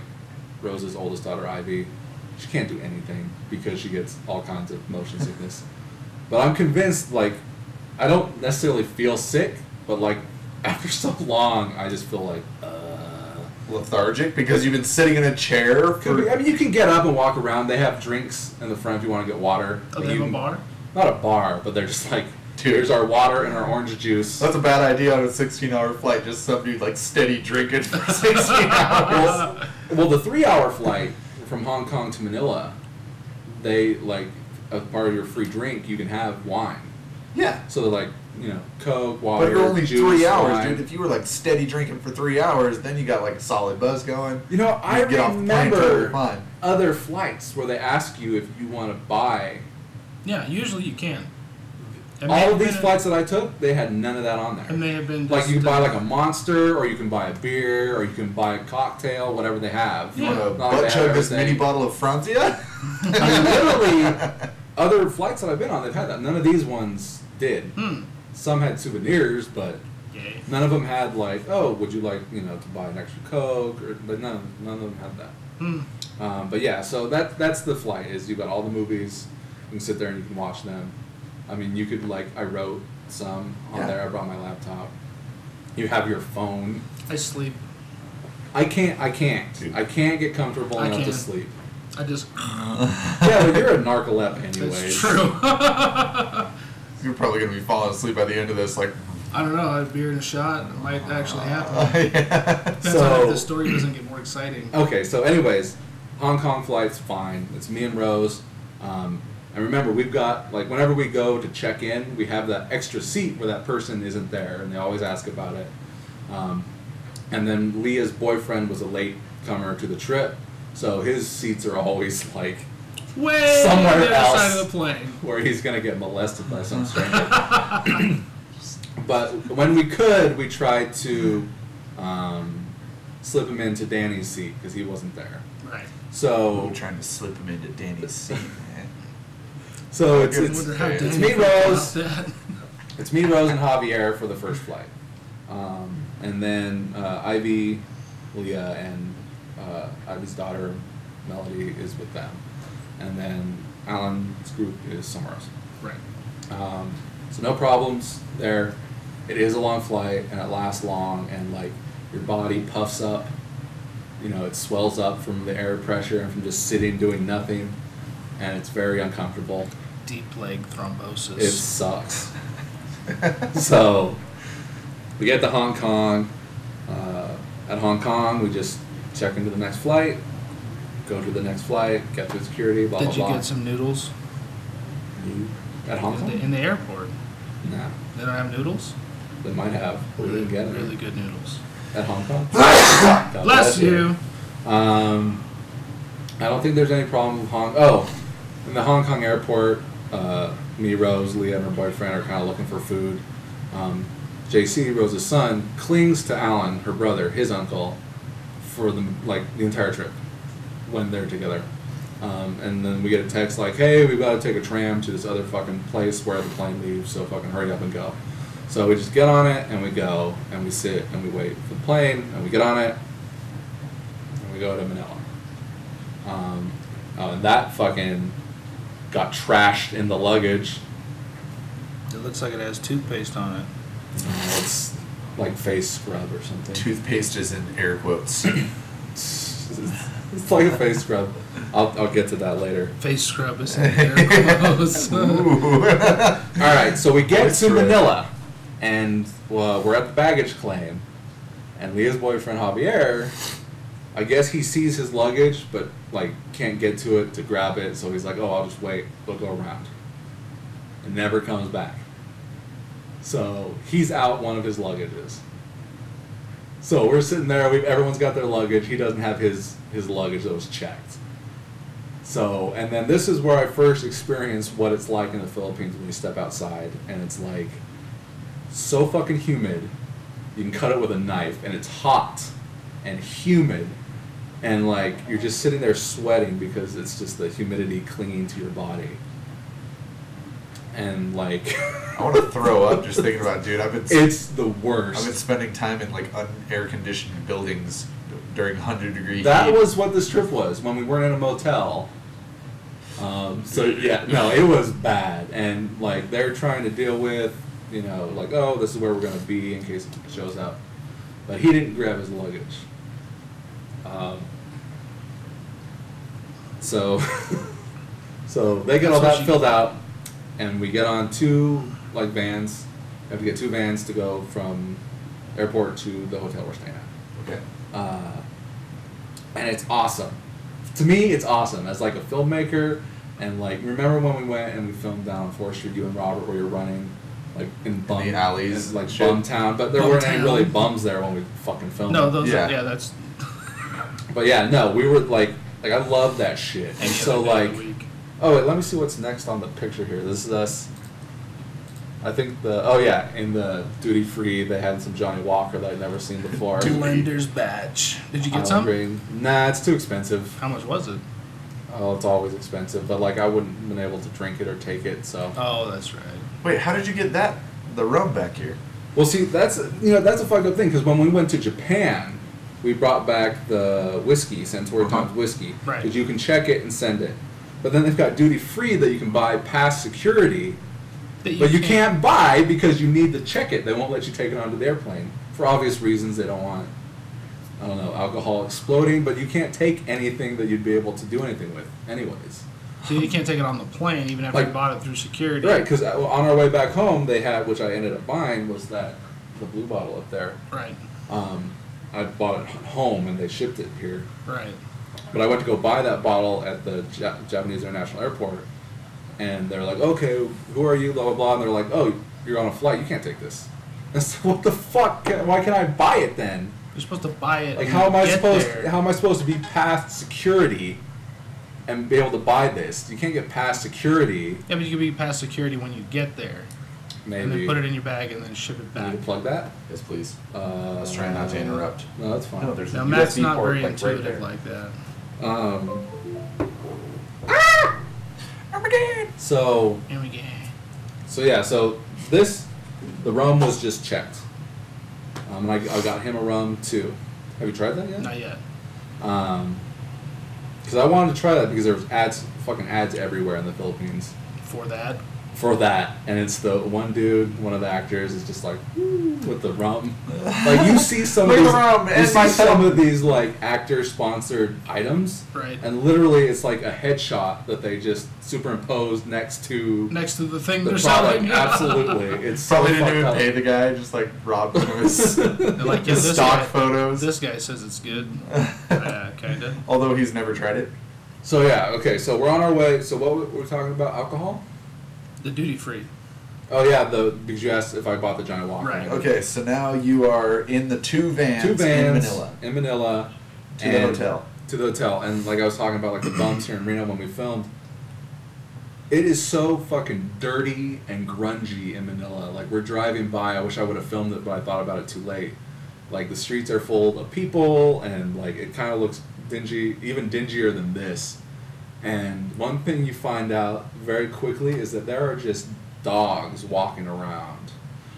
Rose's oldest daughter Ivy, she can't do anything because she gets all kinds of motion sickness. But I'm convinced like I don't necessarily feel sick, but like after so long, I just feel like lethargic because you've been sitting in a chair for... I mean, you can get up and walk around. They have drinks in the front if you want to get water. Oh, they have a bar? Not a bar, but they're just like, here's our water and our orange juice. That's a bad idea on a 16-hour flight. Just some dude like steady drinking for 16 hours. Well, the 3-hour flight from Hong Kong to Manila, they like as part of your free drink, you can have wine. Yeah. So they're like, you know, Coke, water, but you're only juice, 3 hours, wine. dude. If you were like steady drinking for 3 hours, then you got like a solid buzz going. You know, I get off the plane remember totally fine. other flights where they ask you if you want to buy. Yeah, usually you can. All of these flights that I took, they had none of that on there. And they have been like you can buy like a Monster, or you can buy a beer, or you can buy a cocktail, whatever they have. You want to butt chug this mini bottle of Franzia? I mean, literally, other flights that I've been on, they've had that. None of these ones did. Some had souvenirs, but none of them had like, oh, would you like, you know, to buy an extra Coke? Or, but none of them had that. But yeah, so that's the flight. Is you've got all the movies. You can sit there and you can watch them. I mean, you could like, I wrote some on there. I brought my laptop. You have your phone. I sleep. I can't. Dude. I can't get comfortable enough to sleep. I just. Yeah, but you're a narcolep anyways. That's true. You're probably going to be falling asleep by the end of this, like... I don't know, a beer and a shot, it might actually happen. Yeah. Depends on if the story doesn't get more exciting. Okay, so anyways, Hong Kong flight's fine. It's me and Rose. And remember, we've got, like, whenever we go to check in, we have that extra seat where that person isn't there, and they always ask about it. And then Leah's boyfriend was a late comer to the trip, so his seats are always, like... Way somewhere on the other else side of the plane, where he's gonna get molested by some stranger. But when we could, we tried to slip him into Danny's seat because he wasn't there. Right. So we're trying to slip him into Danny's seat, man. So it's me, Rose. It's me, Rose, and Javier for the first flight, and then Ivy, Leah, and Ivy's daughter Melody is with them. And then Alan's group is somewhere else. Right. So no problems there. It is a long flight, and it lasts long, and like your body puffs up. You know, it swells up from the air pressure and from just sitting doing nothing, and it's very uncomfortable. Deep leg thrombosis. It sucks. So we get to Hong Kong. At Hong Kong, we just check into the next flight. Go to the next flight, get through security, blah, blah, blah. Did you get some noodles? At Hong Kong? In the airport? No. They don't have noodles? They might have, but we didn't get it. Really good noodles. At Hong Kong? God Bless you! I don't think there's any problem with Oh, in the Hong Kong airport, me, Rose, Leah, and her boyfriend are kind of looking for food. JC, Rose's son, clings to Alan, her brother, his uncle, for the entire trip when they're together. And then we get a text like, hey, we've got to take a tram to this other fucking place where the plane leaves, so fucking hurry up and go. So we just get on it, and we go, and we sit, and we wait for the plane, and we get on it, and we go to Manila. And that fucking got trashed in the luggage. It looks like it has toothpaste on it. It's like face scrub or something. Toothpaste is in air quotes. It's like a face scrub. I'll get to that later. Face scrub is in there close. Alright, so we get to Manila, and we're at the baggage claim, and Leah's boyfriend Javier, I guess he sees his luggage, but can't get to it to grab it, so he's like, oh, I'll just wait, we'll go around. And never comes back. So he's out one of his luggages. So we're sitting there, everyone's got their luggage, he doesn't have his luggage that was checked. So, and then this is where I first experienced what it's like in the Philippines when you step outside, and it's like so fucking humid, you can cut it with a knife, and it's hot and humid, and you're just sitting there sweating because it's just the humidity clinging to your body. And I want to throw up just thinking about it, dude. It's the worst. I've been spending time in un-air conditioned buildings during 100-degree heat. That was what this trip was when we weren't in a motel. So yeah, no, it was bad, and they're trying to deal with, oh, this is where we're gonna be in case it shows up, but he didn't grab his luggage. So they get all that filled out. And we get on two vans. We have to get two vans to go from airport to the hotel we're staying at. Okay. And it's awesome. To me, it's awesome. As a filmmaker, and remember when we went and we filmed down on 4th Street, you and Robert, where you're running in the alleys, Bum Town, but there weren't any really bums there when we fucking filmed. No, those that's. But yeah, no, we were I love that shit, and so oh, wait, let me see what's next on the picture here. This is us. I think in the duty free they had some Johnny Walker that I'd never seen before. Lender's badge. Did you get some? Nah, it's too expensive. How much was it? Oh, it's always expensive, but I wouldn't have been able to drink it or take it, so. Oh, that's right. Wait, how did you get the rum back here? Well, see, that's a fucked up thing, because when we went to Japan, we brought back the whiskey, Centauri Times whiskey, right? Because you can check it and send it. But then they've got duty free that you can buy past security, but you can't buy because you need to check it. They won't let you take it onto the airplane for obvious reasons. They don't want, alcohol exploding. But you can't take anything that you'd be able to do anything with, anyways. So you can't take it on the plane, even if you bought it through security. Right, because on our way back home, they had, which I ended up buying, was the blue bottle up there. Right. I bought it home and they shipped it here. Right. But I went to go buy that bottle at the Japanese International Airport, and they're like, okay, who are you, blah, blah, blah, and they're like, oh, you're on a flight, you can't take this. And so what the fuck, why can't I buy it then? You're supposed to buy it how am I supposed to be past security and be able to buy this? You can't get past security. Yeah, but you can be past security when you get there. Maybe. And then put it in your bag and then ship it back. Need to plug that? Yes, please. Let's try not to interrupt. No, that's fine. No, there's a Matt's USB not port very intuitive right like that. So yeah, so the rum was just checked. And I got him a rum too. Have you tried that yet? Not yet. Because I wanted to try that because there was fucking ads everywhere in the Philippines. For that, and it's the one dude, one of the actors, is just with the rum. You see some of these actor-sponsored items, right? And literally, it's a headshot that they just superimposed next to the thing the they're product. selling. Absolutely, it's probably so didn't even up. pay the guy, just robbed him of his stock photos. This guy says it's good. Yeah, kinda. Although he's never tried it. So yeah, okay. So we're on our way. So what we're talking about? Alcohol. The duty free. Oh yeah, because you asked if I bought the Johnny Walker. Right. Okay, so now you are in the two vans in Manila to the hotel. To the hotel, and I was talking about the bums here in Reno when we filmed. It is so fucking dirty and grungy in Manila. Like, we're driving by. I wish I would have filmed it, but I thought about it too late. Like, the streets are full of people, and, like, it kind of looks dingy, even dingier than this. And one thing you find out very quickly is that there are just dogs walking around.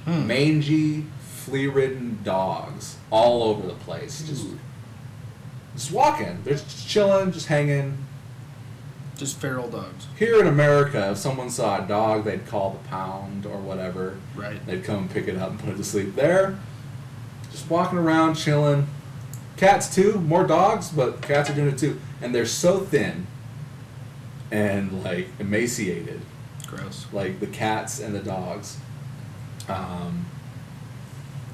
Mangy, flea-ridden dogs all over the place. Just walking. They're just chilling, just hanging. Just feral dogs. Here in America, if someone saw a dog, they'd call the pound or whatever. Right. They'd come and pick it up and put it to sleep. There, just walking around, chilling. Cats too, more dogs, but cats are doing it too. And they're so thin and, like, emaciated. Gross. Like the cats and the dogs.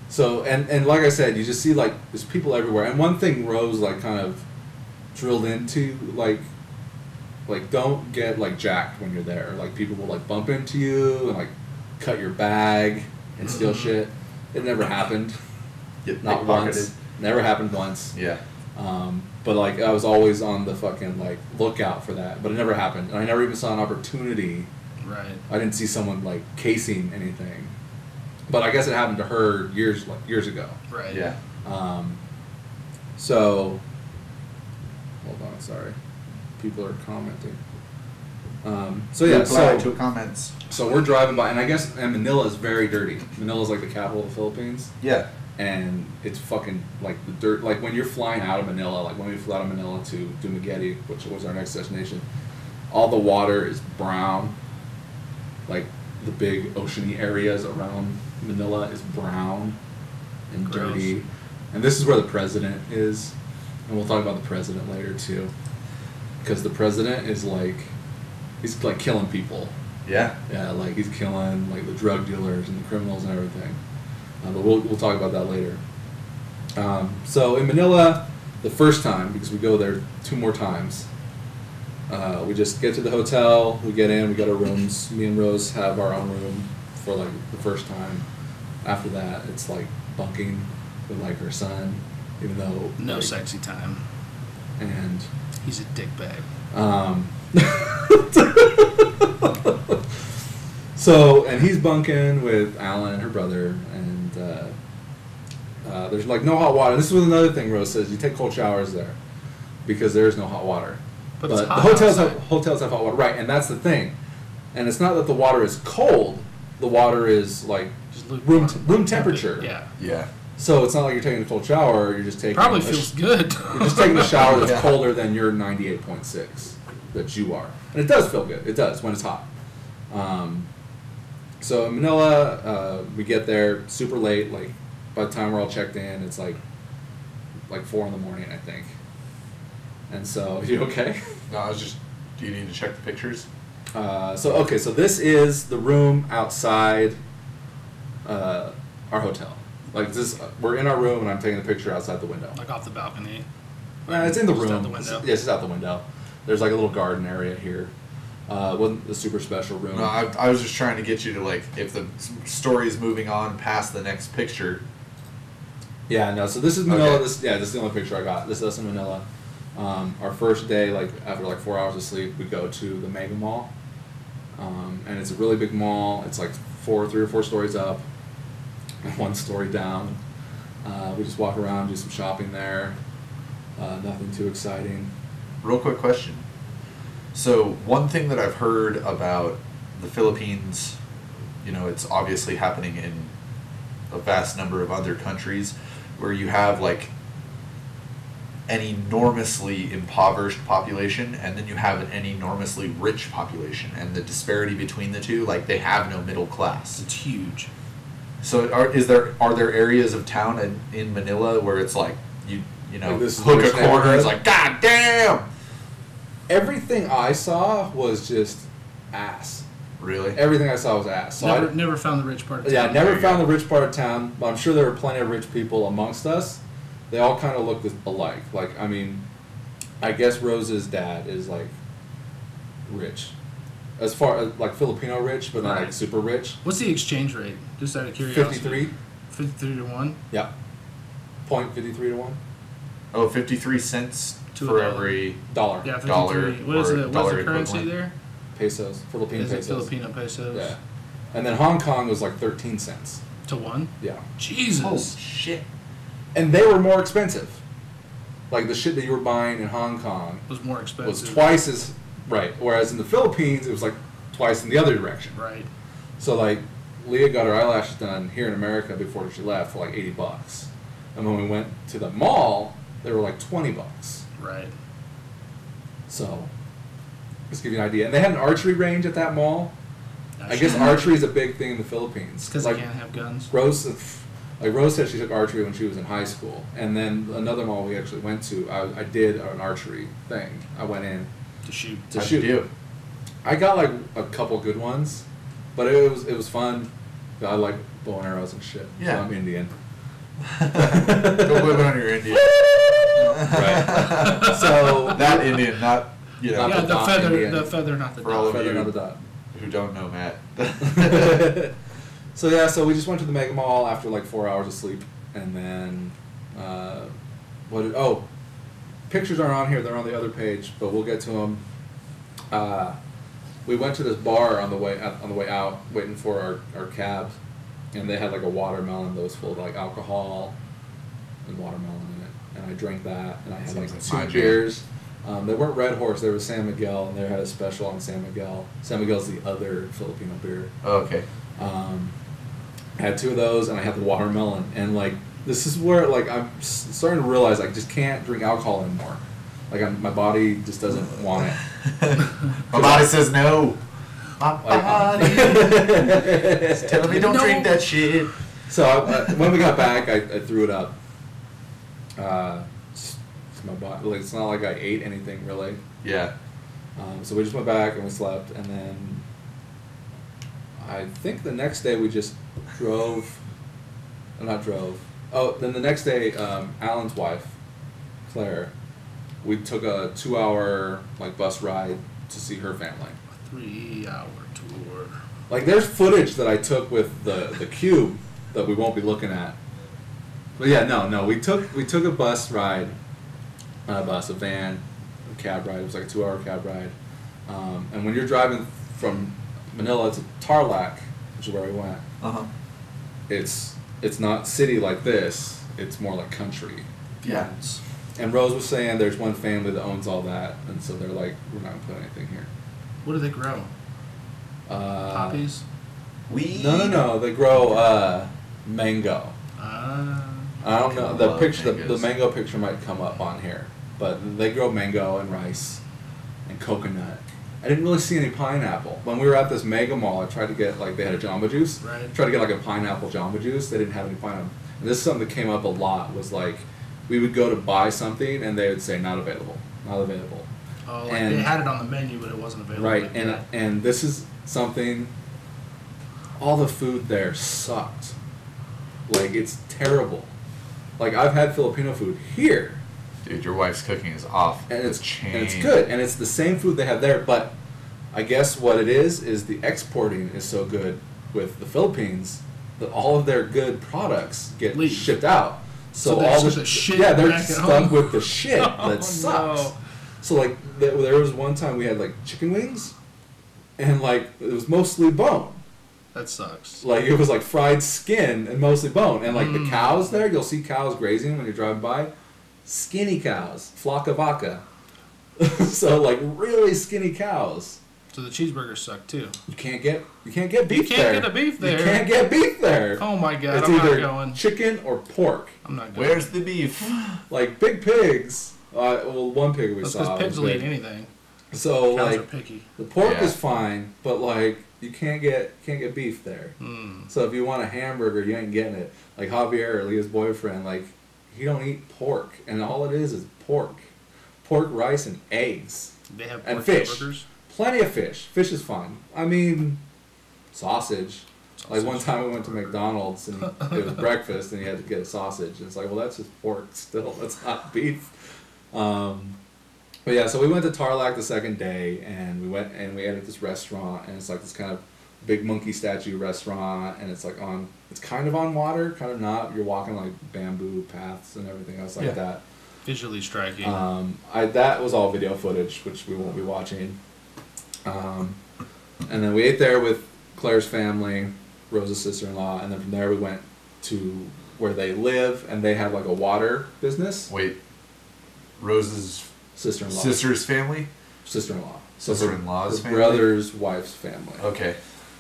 So, and like I said, you just see, like, there's people everywhere. And one thing Rose, like, kind of drilled into, like, don't get, like, jacked when you're there. Like, people will, like, bump into you and, like, cut your bag and steal shit. It never happened. Not once. Never happened once. Yeah. But, like, I was always on the fucking, like, lookout for that. But it never happened. And I never even saw an opportunity. Right. I didn't see someone, like, casing anything. But I guess it happened to her years ago. Right. Yeah. So, hold on, sorry. People are commenting. So yeah, to comments. So we're driving by, and I guess Manila is very dirty. Manila is like the capital of the Philippines, Yeah. and it's fucking like the dirt. Like when you're flying out of Manila, like when we flew out of Manila to Dumaguete, which was our next destination, all the water is brown. Like the big oceany areas around Manila is brown and Gross. dirty. And this is where the president is, and we'll talk about the president later too. Because the president is like, he's like killing people. Yeah. Yeah, like he's killing like the drug dealers and the criminals and everything. But we'll talk about that later. So in Manila, the first time, because we go there 2 more times, we just get to the hotel, we get in, we got our rooms. Me and Rose have our own room for like the first time. After that, it's like bunking with like her son, even though No like, sexy time. And He's a dickbag. So, and he's bunking with Alan and her brother, and there's like no hot water. This was another thing Rose says, you take cold showers there because there is no hot water. But it's the hot hotels outside. hotels have hot water, right? And that's the thing. And it's not that the water is cold; the water is like Just room temperature. Yeah. Yeah. So it's not like you're taking a cold shower. You're just taking Probably feels good. You're just taking a shower that's Yeah. colder than your 98.6 that you are. And it does feel good. It does when it's hot. So in Manila, we get there super late. Like by the time we're all checked in, it's like 4 in the morning, I think. And so, you okay? No, I was just. Do you need to check the pictures? So this is the room outside our hotel. Like this, we're in our room, and I'm taking a picture outside the window. Like off the balcony. It's in the Just room. out the window. Yeah, it's just out the window. There's like a little garden area here. It wasn't a super special room. No, I was just trying to get you to like if the story is moving on past the next picture. Yeah, no. So this is Manila. Okay. This is the only picture I got. This is us in Manila. Our first day, like after like 4 hours of sleep, we go to the Mega Mall, and it's a really big mall. It's like 3 or 4 stories up, and 1 story down. We just walk around, do some shopping there. Nothing too exciting. Real quick question. So one thing that I've heard about the Philippines, you know, it's obviously happening in a vast number of other countries where you have like an enormously impoverished population and then you have an enormously rich population, and the disparity between the two, like they have no middle class. It's huge. So are there areas of town in Manila where it's like you know Like this hook a rich corner, neighborhood? it's like god damn. Everything I saw was just ass. Really? Everything I saw was ass. So Never found the rich part of town. Yeah, I There never you found go. the rich part of town, but I'm sure there were plenty of rich people amongst us. They all kind of looked alike. Like, I mean, I guess Rose's dad is like rich, as far as like Filipino rich, but not like Right. super rich. What's the exchange rate? Just out of curiosity. 53. 53 to 1? Yeah. 0.53 to 1. Oh, 53 cents To for $1. every Dollar. Yeah, 53. Dollar What is or it? What's dollar the currency equivalent. there? pesos, Philippine Is it pesos. Filipino pesos? Yeah. And then Hong Kong was like 13 cents. To one? Yeah. Jesus. Oh, shit. And they were more expensive. Like the shit that you were buying in Hong Kong Was more expensive. was twice as right. Whereas in the Philippines, it was like twice in the other direction. Right. So like, Leah got her eyelashes done here in America before she left for like $80, and when we went to the mall, they were like $20. Right. So, just to give you an idea. And they had an archery range at that mall. That I guess shit- archery is a big thing in the Philippines. Because like they can't have guns. Rose said she took archery when she was in high school, and then another mall we actually went to, I did an archery thing. I went in To shoot. to How'd shoot. you do? I got like a couple good ones, but it was fun. I like bow and arrows and shit. Yeah. So I'm Indian. Go blame it on your Indian. Right. So That Indian, not, you know, Not Yeah, the the dot feather, Indian. the feather, not the For all dot. of feather, you. not the dot. who don't know Matt. So yeah, so we just went to the Mega Mall after like 4 hours of sleep, and then pictures aren't on here; they're on the other page, but we'll get to them. We went to this bar on the way out, waiting for our cab, and they had like a watermelon that was full of like alcohol and watermelon in it, and I drank that, and I had Seems like like my two jam. beers. They weren't Red Horse; they were San Miguel, and they had a special on San Miguel. San Miguel's the other Filipino beer. Oh, okay. I had two of those, and I had the watermelon, and like this is where like I'm starting to realize I just can't drink alcohol anymore. Like my body just doesn't want it. My body says no. My Like, body is telling me don't No. drink that shit. So when we got back, I threw it up. It's my body, like it's not like I ate anything really. Yeah. So we just went back and we slept, and then I think the next day we just drove. Not drove. Oh, then the next day, Alan's wife, Claire, we took a 2-hour like bus ride to see her family. A 3-hour tour. Like there's footage that I took with the cube that we won't be looking at. But yeah, no, we took a bus ride, not a bus, a van, a cab ride. It was like a 2-hour cab ride. And when you're driving from Manila to Tarlac, which is where we went, Uh-huh. it's not city like this. It's more like country. Yeah. And Rose was saying there's one family that owns all that, and so they're like, we're not gonna put anything here. What do they grow? Poppies? Weed. No. They grow mango. Ah. I don't know. The love picture, the mangoes. mango picture might come up on here, but they grow mango and rice and coconut. I didn't really see any pineapple. When we were at this mega mall, I tried to get like they had a Jamba Juice. Right. Tried to get like a pineapple Jamba Juice. They didn't have any pineapple. And this is something that came up a lot. Was like we would go to buy something and they would say not available, not available. Oh, like And- they had it on the menu, but it wasn't available. Right, Yeah. and this is something. All the food there sucked. Like it's terrible. Like I've had Filipino food here, Dude, your wife's cooking is off and the it's chain. and it's good, and it's the same food they have there. But I guess what it is the exporting is so good with the Philippines that all of their good products get Leave. shipped out. So So there's all just the a shit yeah, they're back at stuck home. with the shit Oh, that sucks. no. So like there was one time we had like chicken wings, and like it was mostly bone. That sucks. Like it was like fried skin and mostly bone. And like the Mm. cows there, you'll see cows grazing when you're driving by. Skinny cows, flock of vaca. So like really skinny cows. So the cheeseburgers suck too. You can't get beef there. You can't get a beef there. You can't get beef there. Oh my god, It's I'm not either going. chicken or pork. I'm not going. Where's the beef? Like big pigs. Well, one pig we That's saw. because pigs was will eat big. anything. So Cows are like picky. the pork Yeah. is fine, but like you can't get beef there. Mm. So if you want a hamburger, you ain't getting it. Like Javier, Leah's boyfriend, like he don't eat pork, and all it is pork, rice, and eggs, They have and pork fish. hamburgers. Plenty of fish. Fish is fine. I mean, sausage. Like one Sausage. time we went to McDonald's and it was breakfast, and you had to get a sausage. And it's like, well, that's just pork still. That's not beef. But yeah, so we went to Tarlac the second day, and we ate at this restaurant, and it's like this kind of big monkey statue restaurant, and it's like it's kind of on water, kind of not. You're walking like bamboo paths and everything else like Yeah. that. Visually striking. That was all video footage, which we won't be watching. And then we ate there with Claire's family, Rose's sister-in-law, and then from there we went to where they live, and they have like a water business. Wait, Rose's sister-in-law. Sister's family? Sister-in-law. Sister-in-law's family? Brother's wife's family. Okay.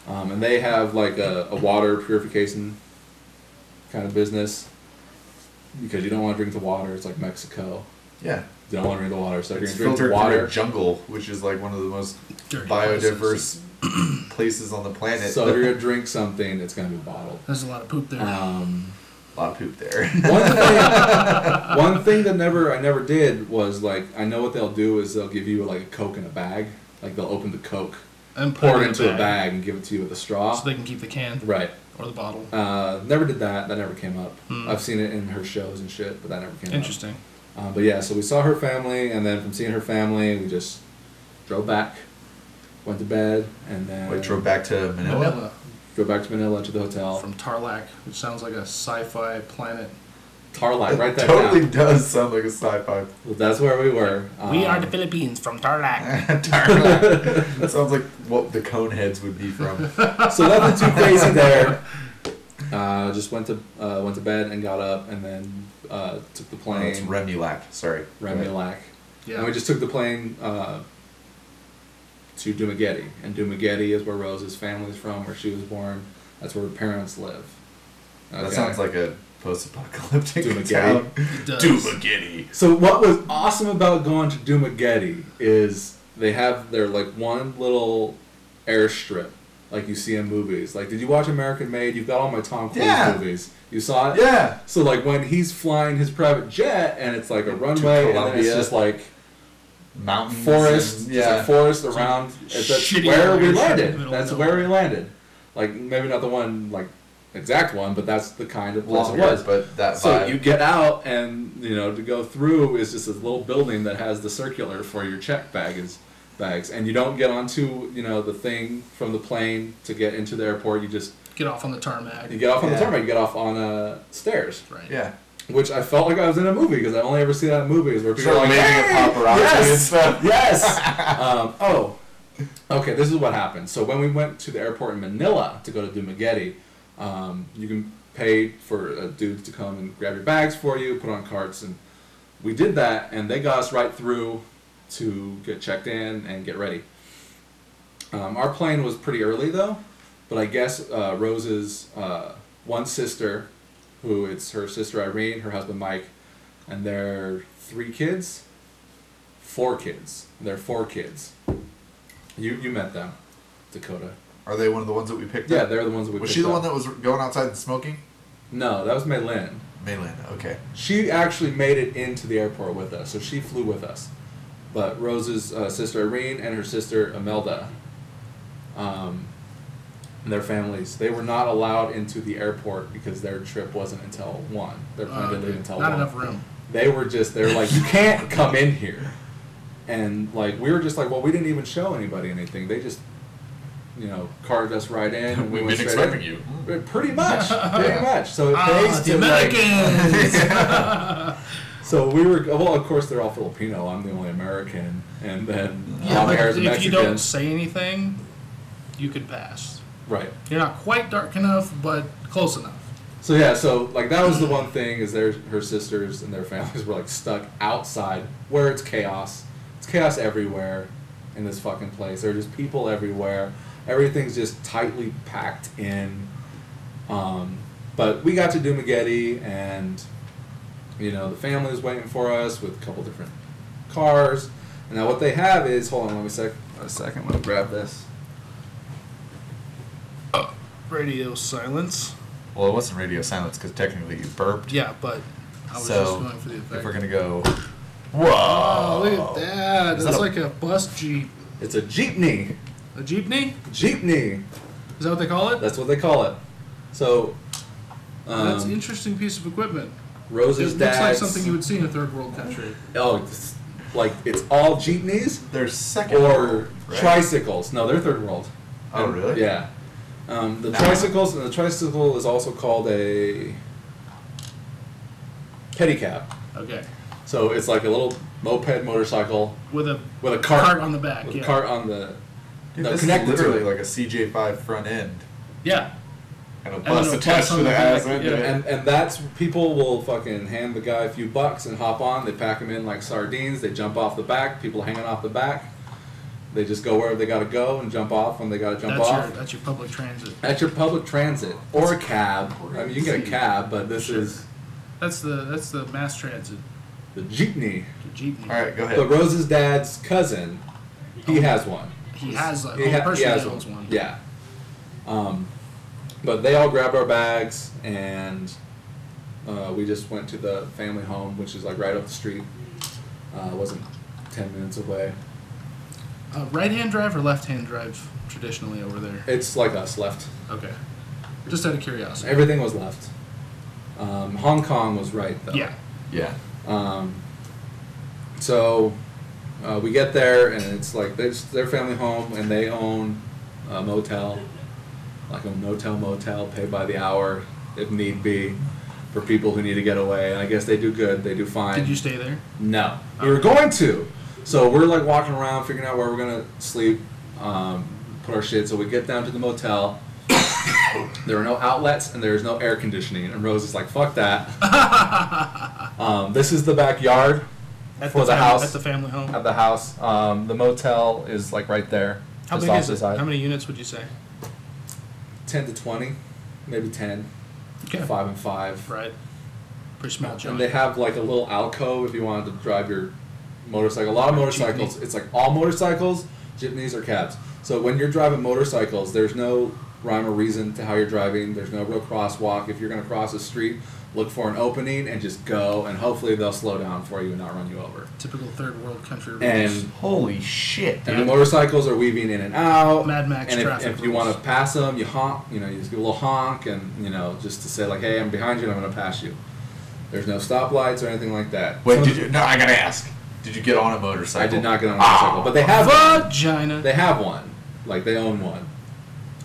And they have like a water purification kind of business because you don't want to drink the water. It's like Mexico. Yeah. You don't want to drink the water, so It's you're going to filtered drink water. through a jungle, which is like one of the most Dirty biodiverse places on the planet. So if you're going to drink something, it's going to be bottled. There's a lot of poop there. A lot of poop there. One thing that I never did was like, I know what they'll do is they'll give you like a Coke in a bag. Like they'll open the Coke, and pour it into a bag and give it to you with a straw. So they can keep the can. Right. Or the bottle. Never did that. That never came up. I've seen it in her shows and shit, but that never came Interesting. up. But yeah, so we saw her family, and then from seeing her family, we just drove back, went to bed, and then... Wait, drove back to Manila? Drove back to Manila to the hotel. From Tarlac, which sounds like a sci-fi planet. Tarlac, right there. It totally does sound like a sci-fi. Well, that's where we were. We are the Philippines from Tarlac. Tarlac. That sounds like what the Coneheads would be from. So nothing too crazy there. Just went to bed and got up, and then took the plane. Oh, it's Remulac. Sorry. Remulac. Yeah. And we just took the plane to Dumaguete, and Dumaguete is where Rose's family's from, where she was born. That's where her parents live. Okay. That sounds like a post-apocalyptic Dumaguete. town. It does. Dumaguete. So what was awesome about going to Dumaguete is they have their like one little airstrip like you see in movies. Like, did you watch American Made? You've got all my Tom Cruise movies. You saw it? Yeah. So like when he's flying his private jet and it's like a runway and then it's just like mountains, forest, and, just like forest around. That's where we landed. That's where we landed. Like maybe not the one like exact one, but that's the kind of place it was. But that vibe. So you get out, and to go through is just this little building that has the circular for your check bags, and you don't get onto the thing from the plane to get into the airport. You just get off on the tarmac. You get off on the tarmac. You get off on stairs. Right. Yeah. Which I felt like I was in a movie because I only ever see that in movies where people are like, waving at paparazzi and stuff. Yes. Okay. This is what happened. So when we went to the airport in Manila to go to Dumaguete, you can pay for dudes to come and grab your bags for you, put on carts, and we did that, and they got us right through to get checked in and get ready. Our plane was pretty early though, but I guess Rose's one sister, who it's her sister Irene, her husband Mike, and their 4 kids. They're 4 kids. You met them, Dakota. Are they one of the ones that we picked up? Yeah, they're the ones that we picked up. Was she the one that was going outside and smoking? No, that was Maylin. Maylin, okay. She actually made it into the airport with us, so she flew with us. But Rose's sister Irene and her sister Imelda, and their families, they were not allowed into the airport because their trip wasn't until 1. Their plane didn't leave until 1. Not enough room. They're like, you can't come in here. And like we were just like, well, we didn't even show anybody anything. They just carted us right in. And We've been expecting you. Pretty much. So it pays the to Americans. So we were, well, of course they're all Filipino. I'm the only American, and then but Hair's if Mexican. you don't say anything, you could pass. Right. You're not quite dark enough, but close enough. So yeah, so like that was the one thing is her sisters and their families were like stuck outside where it's chaos. It's chaos everywhere in this fucking place. There are just people everywhere. Everything's just tightly packed in. But we got to Dumaguete, and the family was waiting for us with a couple different cars. And now what they have is, hold on, let me a second. Let me grab this. Radio silence. Well, it wasn't radio silence because technically you burped. Yeah, but I was just going for the effect. If we're gonna go, whoa! Oh, look at that. Is That's that like a bus jeep. It's a jeepney. A jeepney? Jeepney. Is that what they call it? That's what they call it. So. That's an interesting piece of equipment. Rose's It dad's. looks like something you would see in a third world country. Oh, it's all jeepneys. They're second or world, right? tricycles. No, they're third world. Oh, really? Yeah. The tricycle is also called a pedicab. Okay. So it's like a little moped motorcycle With a cart on the back. with Yeah. a cart on the This is literally like a CJ5 front end. Yeah. And a bus attached to the ass end. Yeah. And that's, people will fucking hand the guy a few bucks and hop on. They pack him in like sardines. They jump off the back. People hanging off the back. They just go wherever they got to go and jump off when they got to jump off. That's your public transit. That's your public transit. Or a cab. I mean, you can get a cab, but this is... That's the mass transit. The jeepney. The jeepney. All right, go ahead. But Rose's dad's cousin, he has one. He has like he has one. Yeah. But they all grabbed our bags, and we just went to the family home, which is like right up the street. It wasn't 10 minutes away. Right-hand drive or left-hand drive traditionally over there? It's like us, left. Okay. Just out of curiosity. Everything was left. Hong Kong was right, though. Yeah. Yeah. So we get there, and it's like it's their family home, and they own a motel, like a motel, pay by the hour if need be, for people who need to get away. And I guess they do good. They do fine. Did you stay there? No. We were going to. So we're like walking around, figuring out where we're going to sleep, put our shit. So we get down to the motel. There are no outlets, and there's no air conditioning. And Rose is like, fuck that. This is the backyard for the house. At the family home? At the house. The motel is like right there. How big is it? How many units would you say? 10 to 20. Maybe 10. Okay. 5 and 5. Right. Pretty small joint. And they have like a little alcove if you wanted to drive your motorcycle. A lot of motorcycles, it's like all motorcycles, jeepneys, or cabs. So when you're driving motorcycles, there's no rhyme or reason to how you're driving. There's no real crosswalk. If you're going to cross a street, look for an opening and just go, and hopefully they'll slow down for you and not run you over. Typical third world country rules. And holy shit, dude. And the motorcycles are weaving in and out. Mad Max and traffic if you want to pass them, you honk, you just give a little honk, and, just to say like, hey, I'm behind you and I'm going to pass you. There's no stoplights or anything like that. Wait, no, I got to ask. Did you get on a motorcycle? I did not get on a motorcycle, but they have vagina. One. They have one. Like, they own one.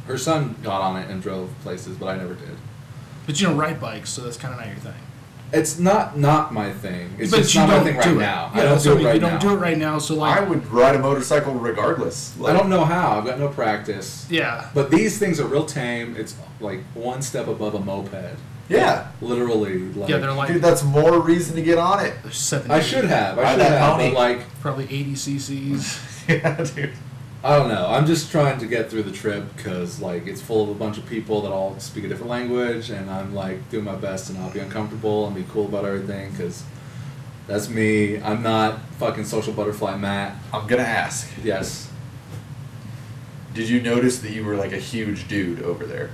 Her son got on it and drove places, but I never did. But you don't ride bikes, so that's kind of not your thing. It's not my thing. It's but just not my thing right now. Yeah, I don't do it right now. You don't do it right now, so like... I would ride a motorcycle regardless. I don't know how. I've got no practice. Yeah. But these things are real tame. It's like one step above a moped. Yeah. Literally. Like, yeah, they're like... Dude, that's more reason to get on it. I should have. But like... Probably 80 cc's. Yeah, dude. I don't know. I'm just trying to get through the trip because, like, it's full of a bunch of people that all speak a different language, and I'm, like, doing my best to not be uncomfortable and be cool about everything because that's me. I'm not fucking social butterfly Matt. I'm going to ask. Yes. Did you notice that you were, like, a huge dude over there?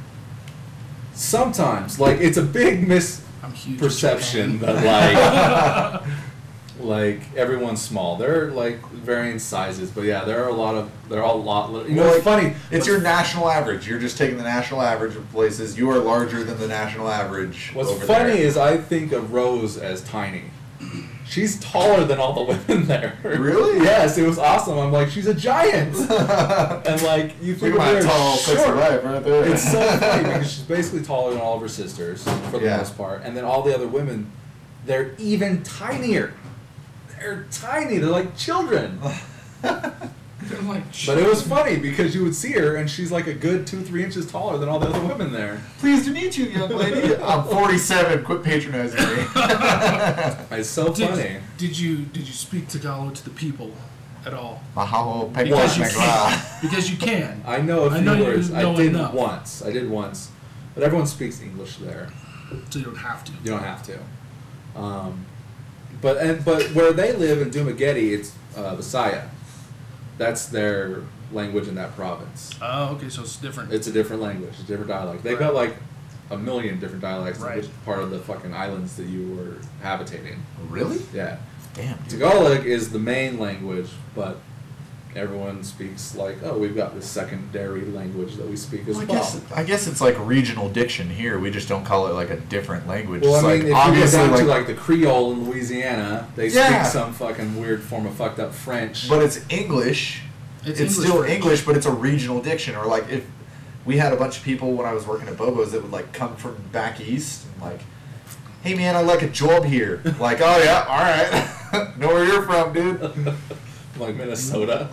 Sometimes. Like, it's a big misperception that, like, everyone's small. They're, like, varying sizes, but yeah, they're all a lot. It's funny. It's your national average. You're just taking the national average of places. You are larger than the national average. What's funny is I think of Rose as tiny. She's taller than all the women there. Really? Yes, it was awesome. I'm like, she's a giant. And like, you think of her tall, sexy wife right there. It's so funny because she's basically taller than all of her sisters for the most part, and then all the other women, they're even tinier. They're tiny. They're like children. They're like but it was funny because you would see her and she's like a good 2-3 inches taller than all the other women there. Pleased to meet you, young lady. I'm 47. Quit patronizing me. It's so funny. Did you speak Tagalog to the people at all? Because you can. I know a few words. I did enough. once. But everyone speaks English there. So you don't have to. You don't have to. But where they live in Dumaguete, it's Visaya. That's their language in that province. Oh, okay, so it's different. It's a different language, a different dialect. They've got like a million different dialects in which part of the fucking islands that you were habitating. Really? Yeah. Damn, dude. Tagalog is the main language, but everyone speaks like, oh, we've got this secondary language that we speak as well. I guess it's like regional diction here. We just don't call it like a different language. Well, it's I mean, like, if you go down like, to like the Creole in Louisiana, they speak some fucking weird form of fucked up French. But it's English. It's still English, but it's a regional diction. Or like if we had a bunch of people when I was working at Bobo's that would like come from back east and like, hey man, I like a job here. Like, oh yeah, all right. Know where you're from, dude. Like Minnesota.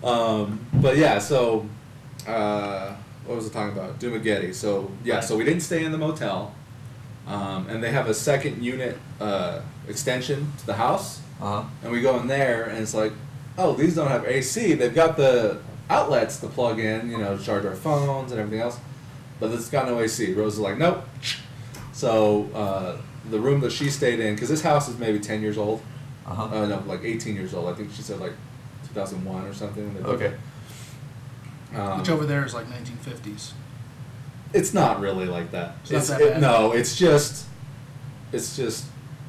But yeah, so what was I talking about? Dumageddon. So yeah, so we didn't stay in the motel, and they have a second unit extension to the house, and we go in there, and it's like, oh, these don't have AC. They've got the outlets to plug in, to charge our phones and everything else, but it's got no AC. Rose is like, nope. So the room that she stayed in, because this house is maybe 10 years old. No, like 18 years old. I think she said like 2001 or something. Okay. Which over there is like 1950s. It's not really like that. It's not that bad. No, it's just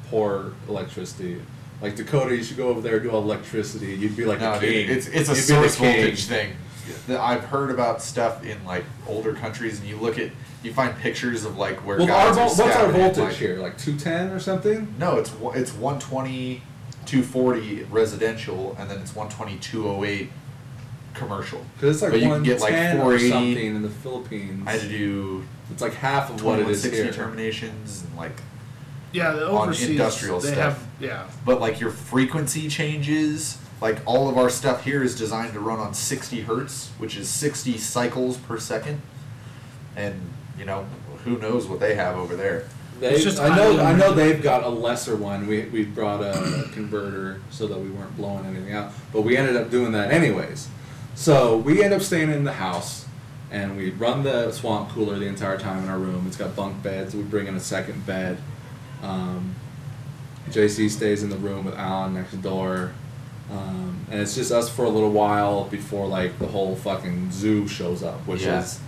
poor electricity. Like Dakota, you should go over there and do electricity. You'd be like a king. It's a source voltage thing. I've heard about stuff in like older countries, and you find pictures of like where guys are what's our voltage like, here? Like 210 or something? No, it's 120, 240 residential, and then it's 120, 208 commercial. Because it's like but you 110 can get like or 480 something in the Philippines. I had to do. It's like half of what it is 60 here. terminations and like. Yeah, the overseas, on industrial they stuff. But like your frequency changes, like all of our stuff here is designed to run on 60 hertz, which is 60 cycles per second. And who knows what they have over there. I know they've got a lesser one. We brought a converter so that we weren't blowing anything out, but we ended up doing that anyways. So we end up staying in the house, and we run the swamp cooler the entire time in our room. It's got bunk beds. We bring in a second bed. JC stays in the room with Alan next door, and it's just us for a little while before like the whole fucking zoo shows up, which is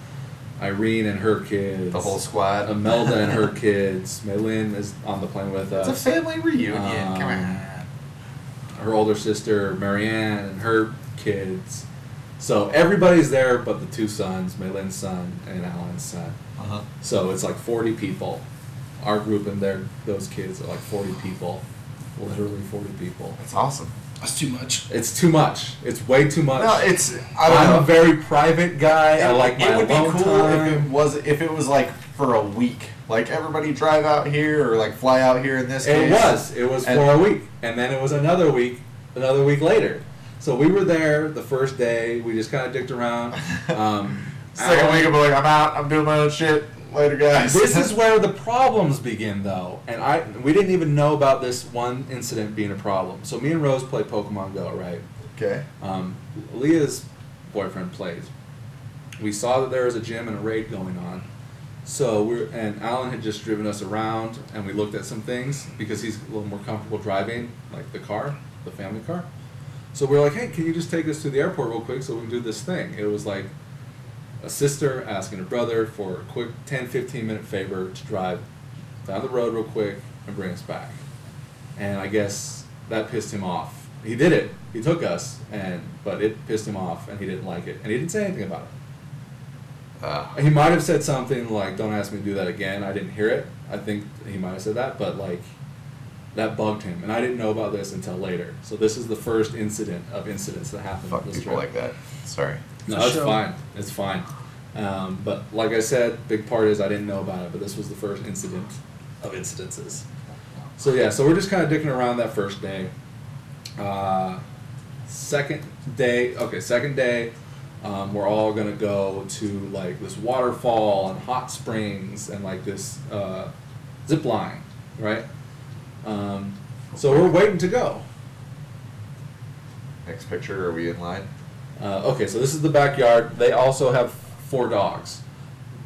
Irene and her kids, the whole squad, Imelda and her kids. Maylin is on the plane with us. It's a family reunion. Come on. Her older sister Marianne and her kids. So everybody's there, but the two sons, Maylin's son and Alan's son. So it's like 40 people. Our group and those kids are like 40 people, literally 40 people. That's awesome. That's too much. It's too much. It's way too much. No, I'm a very private guy. I like my alone time. It would be cool if it was like for a week. Like everybody drive out here or like fly out here in this case. It was for a week, and then it was another week later. So we were there the first day. We just kind of dicked around. Second week, I'm like, I'm out. I'm doing my own shit. Later, guys. This is where the problems begin, though, and we didn't even know about this one incident being a problem. So me and Rose play Pokemon Go, right? Okay. Leah's boyfriend plays. We saw that there was a gym and a raid going on, and Alan had just driven us around, and we looked at some things because he's a little more comfortable driving, like the family car. So we're like, hey, can you just take us to the airport real quick so we can do this thing? It was like a sister asking her brother for a quick 10-15 minute favor to drive down the road real quick and bring us back. And I guess that pissed him off. He did it. He took us, but it pissed him off, and he didn't like it. And he didn't say anything about it. He might have said something like, don't ask me to do that again. I didn't hear it. I think he might have said that, but like that bugged him. And I didn't know about this until later. So this is the first incidents that happened. Fuck this people trip. like that. Sorry. No, it's fine. It's fine. But like I said, big part is I didn't know about it, but this was the first incident of incidences. So yeah, so we're just kind of dicking around that first day. Second day, we're all gonna go to like this waterfall and hot springs and like this zip line, right? So we're waiting to go. Next picture, are we in line? Okay, so this is the backyard. They also have 4 dogs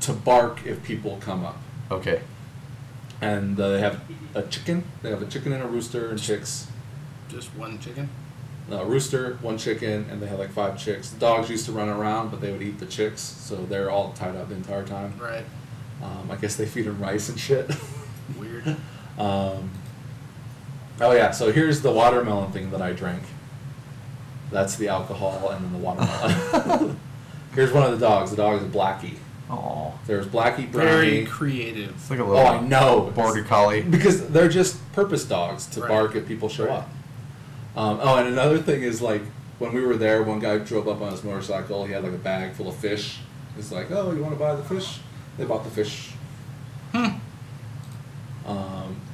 to bark if people come up. Okay. And they have a chicken. They have a chicken and a rooster and chicks. Just one chicken? A rooster, 1 chicken, and they have like 5 chicks. The dogs used to run around, but they would eat the chicks, so they're all tied up the entire time. Right. I guess they feed them rice and shit. Weird. Oh yeah, so here's the watermelon thing that I drank. That's the alcohol and then the watermelon. Here's one of the dogs. The dog is a Blackie. Aww. There's Blackie, Brownie. Very creative. It's like a little I know. border collie. Because they're just purpose dogs to bark if people show up. And another thing is like when we were there, one guy drove up on his motorcycle. He had like a bag full of fish. He's like, "Oh, you want to buy the fish?" They bought the fish.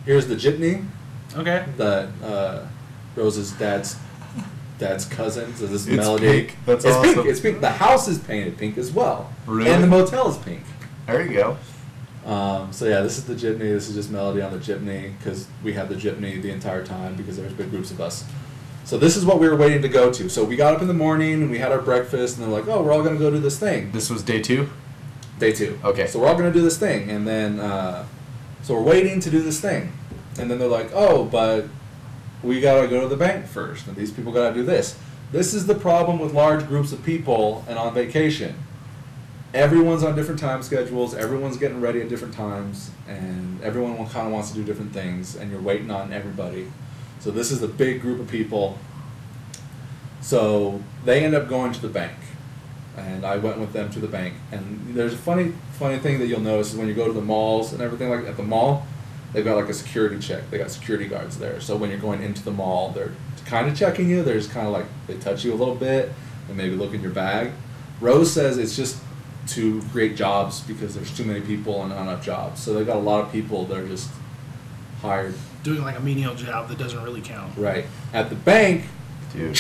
Here's the jitney. Okay. That Rose's dad's dad's cousin. So this is It's Melody. pink. That's it's awesome. Pink. It's pink. The house is painted pink as well. Really? And the motel is pink. There you go. So yeah, this is the jitney. This is just Melody on the jitney because we had the jitney the entire time because there was big groups of us. So this is what we were waiting to go to. So we got up in the morning and we had our breakfast and they're like, oh, we're all going to go do this thing. This was day 2? Day 2. Okay. So we're all going to do this thing. And then, so we're waiting to do this thing. And then they're like, oh, but we got to go to the bank first. And these people got to do this. This is the problem with large groups of people and on vacation. Everyone's on different time schedules. Everyone's getting ready at different times. And everyone kind of wants to do different things. And you're waiting on everybody. So this is a big group of people. So they end up going to the bank. And I went with them to the bank. And there's a funny thing that you'll notice is when you go to the malls and everything, like at the mall, they've got like a security check. They got security guards there. So when you're going into the mall, they're kind of checking you. They're just kind of like, they touch you a little bit and maybe look in your bag. Rose says it's just to create jobs because there's too many people and not enough jobs. So they've got a lot of people that are just hired. Doing like a menial job that doesn't really count. Right. At the bank, Dude.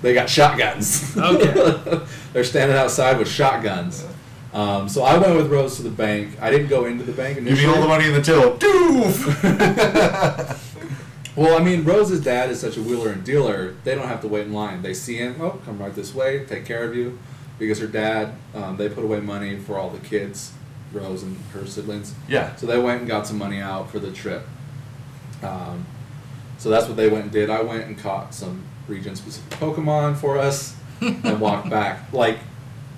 they got shotguns. Okay. They're standing outside with shotguns. So I went with Rose to the bank. I didn't go into the bank initially. Give me all the money in the till. Doof! Well, I mean, Rose's dad is such a wheeler and dealer, they don't have to wait in line. They see him, oh, come right this way, take care of you. Because her dad, they put away money for all the kids, Rose and her siblings. Yeah. So they went and got some money out for the trip. So that's what they went and did. I went and caught some region-specific Pokemon for us and walked back. Like,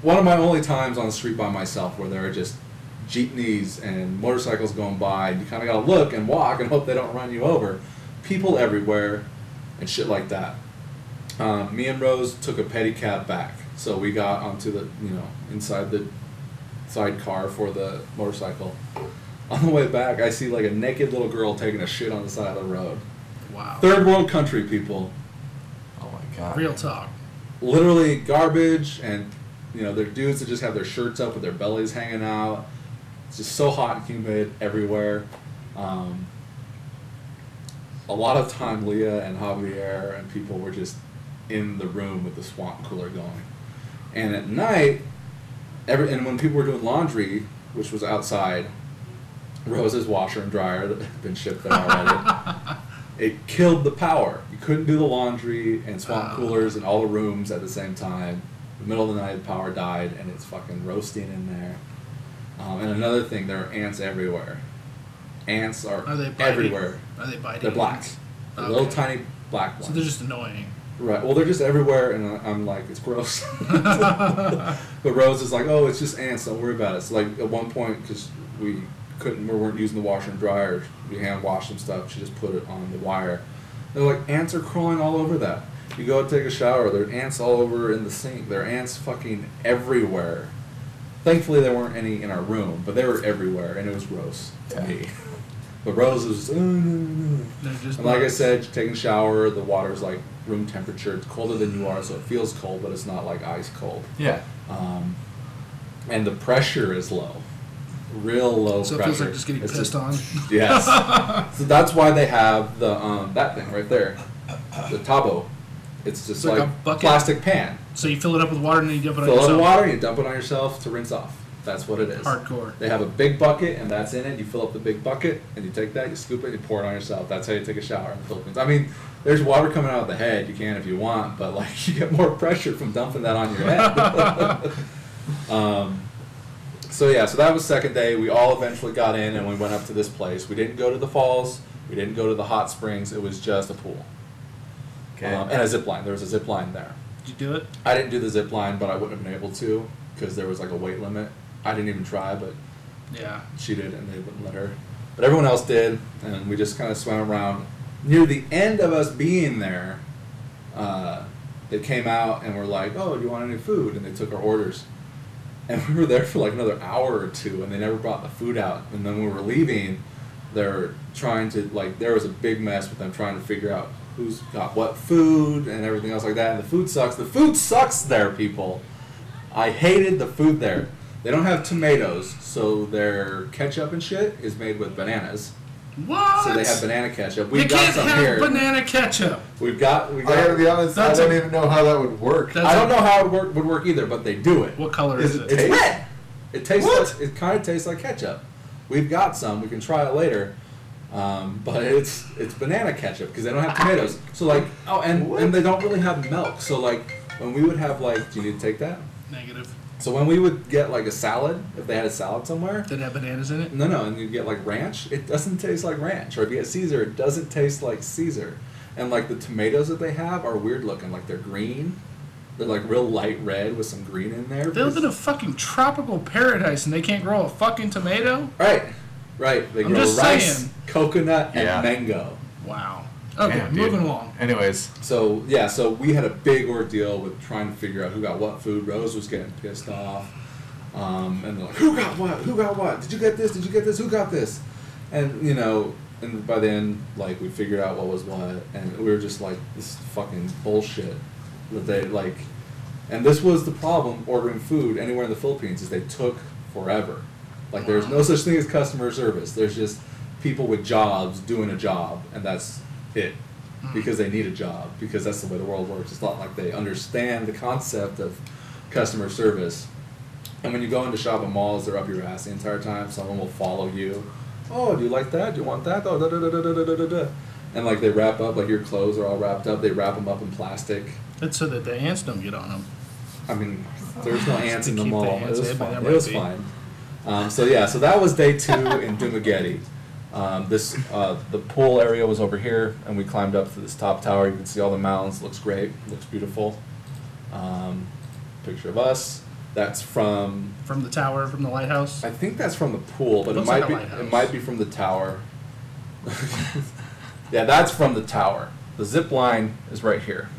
one of my only times on the street by myself where there are just jeepneys and motorcycles going by. You kind of got to look and walk and hope they don't run you over. People everywhere and shit like that. Me and Rose took a pedicab back. So we got onto the, inside the sidecar for the motorcycle. On the way back, I see like a naked little girl taking a shit on the side of the road. Wow. Third world country, people. Oh my god. Real talk. Literally garbage, and they're dudes that just have their shirts up with their bellies hanging out. It's just so hot and humid everywhere. A lot of time, Leah and Javier and people were just in the room with the swamp cooler going. And at night, and when people were doing laundry, which was outside, Rose's washer and dryer that had been shipped there already, it killed the power. You couldn't do the laundry and swamp coolers in all the rooms at the same time. In the middle of the night, the power died, and it's fucking roasting in there. And another thing, there are ants everywhere. Ants are they biting? everywhere. Are they biting? They're black. They're Okay. little tiny black ones. So they're just annoying. Right. Well, they're just everywhere, and I'm like, it's gross. But Rose is like, oh, it's just ants. Don't worry about it. So like at one point, because we weren't using the washer and dryer, we hand washed some stuff. She just put it on the wire. They're like, ants are crawling all over that. You go take a shower, there are ants all over in the sink. There are ants fucking everywhere. Thankfully, there weren't any in our room, but they were everywhere, and it was gross to me. But Rose was, and like I said, taking a shower, the water's like room temperature. It's colder than you are, so it feels cold, but it's not like ice cold. Yeah. And the pressure is low. Real low So pressure. it feels like just getting pissed on? Yes. So that's why they have the that thing right there. The tabo. It's just like like a bucket? plastic pan. So you fill it up with water and then you dump it on Fill it yourself? in water, you dump it on yourself to rinse off. That's what it is. Hardcore. They have a big bucket, and that's in it. You fill up the big bucket, and you take that, you scoop it, you pour it on yourself. That's how you take a shower in the Philippines. I mean, there's water coming out of the head. You can if you want, but like you get more pressure from dumping that on your head. So that was second day. We all eventually got in, and we went up to this place. We didn't go to the falls. We didn't go to the hot springs. It was just a pool. Okay. And a zip line. There was a zip line there. Did you do it? I didn't do the zip line, but I wouldn't have been able to because there was like a weight limit. I didn't even try, but Yeah. she did, and they wouldn't let her. But everyone else did, and we just kind of swam around. Near the end of us being there, they came out and were like, oh, do you want any food? And they took our orders. And we were there for like another hour or two, and they never brought the food out. And then when we were leaving, they're trying to, like, there was a big mess with them trying to figure out who's got what food and everything else like that. And the food sucks. The food sucks there, people. I hated the food there. They don't have tomatoes, so their ketchup and shit is made with bananas. What? So they have banana ketchup. You We've got can't some have here. banana ketchup. We got. I gotta be honest, I don't even know how that would work. I don't know how it would work either, but they do it. What color is it? It's red. It tastes like, it kind of tastes like ketchup. We've got some. We can try it later. But it's banana ketchup because they don't have tomatoes. So like, and they don't really have milk. So like, when we would have like, do you need to take that? Negative. So when we would get like a salad, if they had a salad somewhere, did it have bananas in it? No, and you get like ranch, it doesn't taste like ranch. Or if you get Caesar, it doesn't taste like Caesar. And like the tomatoes that they have are weird looking, like they're green. They're like real light red with some green in there. They live in a fucking tropical paradise and they can't grow a fucking tomato? Right. They I'm grow just rice, saying. coconut, and mango. Wow. Okay, moving along. Anyways. So we had a big ordeal with trying to figure out who got what food. Rose was getting pissed off. And they're like, who got what? Did you get this? Who got this? And, you know, and by then, like, we figured out what was what. And we were just like, this is fucking bullshit. That they, like, and this was the problem ordering food anywhere in the Philippines is they took forever. Like, there's no such thing as customer service. There's just people with jobs doing a job, and that's it. Because they need a job. Because that's the way the world works. It's not like they understand the concept of customer service. And when you go into shop at malls, they're up your ass the entire time. Someone will follow you. Oh, do you like that? Do you want that? Oh, da-da-da-da-da-da-da-da. And, like, they wrap up, like, your clothes are all wrapped up. They wrap them up in plastic. That's so that the ants don't get on them. I mean, there's no ants in the keep the mall. ants It was in, but fine. there It was might be. fine. So that was day 2 in Dumaguete. The pool area was over here, and we climbed up to this top tower. You can see all the mountains. Looks great. Looks beautiful. Picture of us. That's from the tower, from the lighthouse. I think that's from the pool, but Looks it might like a be lighthouse. it might be from the tower. Yeah, that's from the tower. The zip line is right here.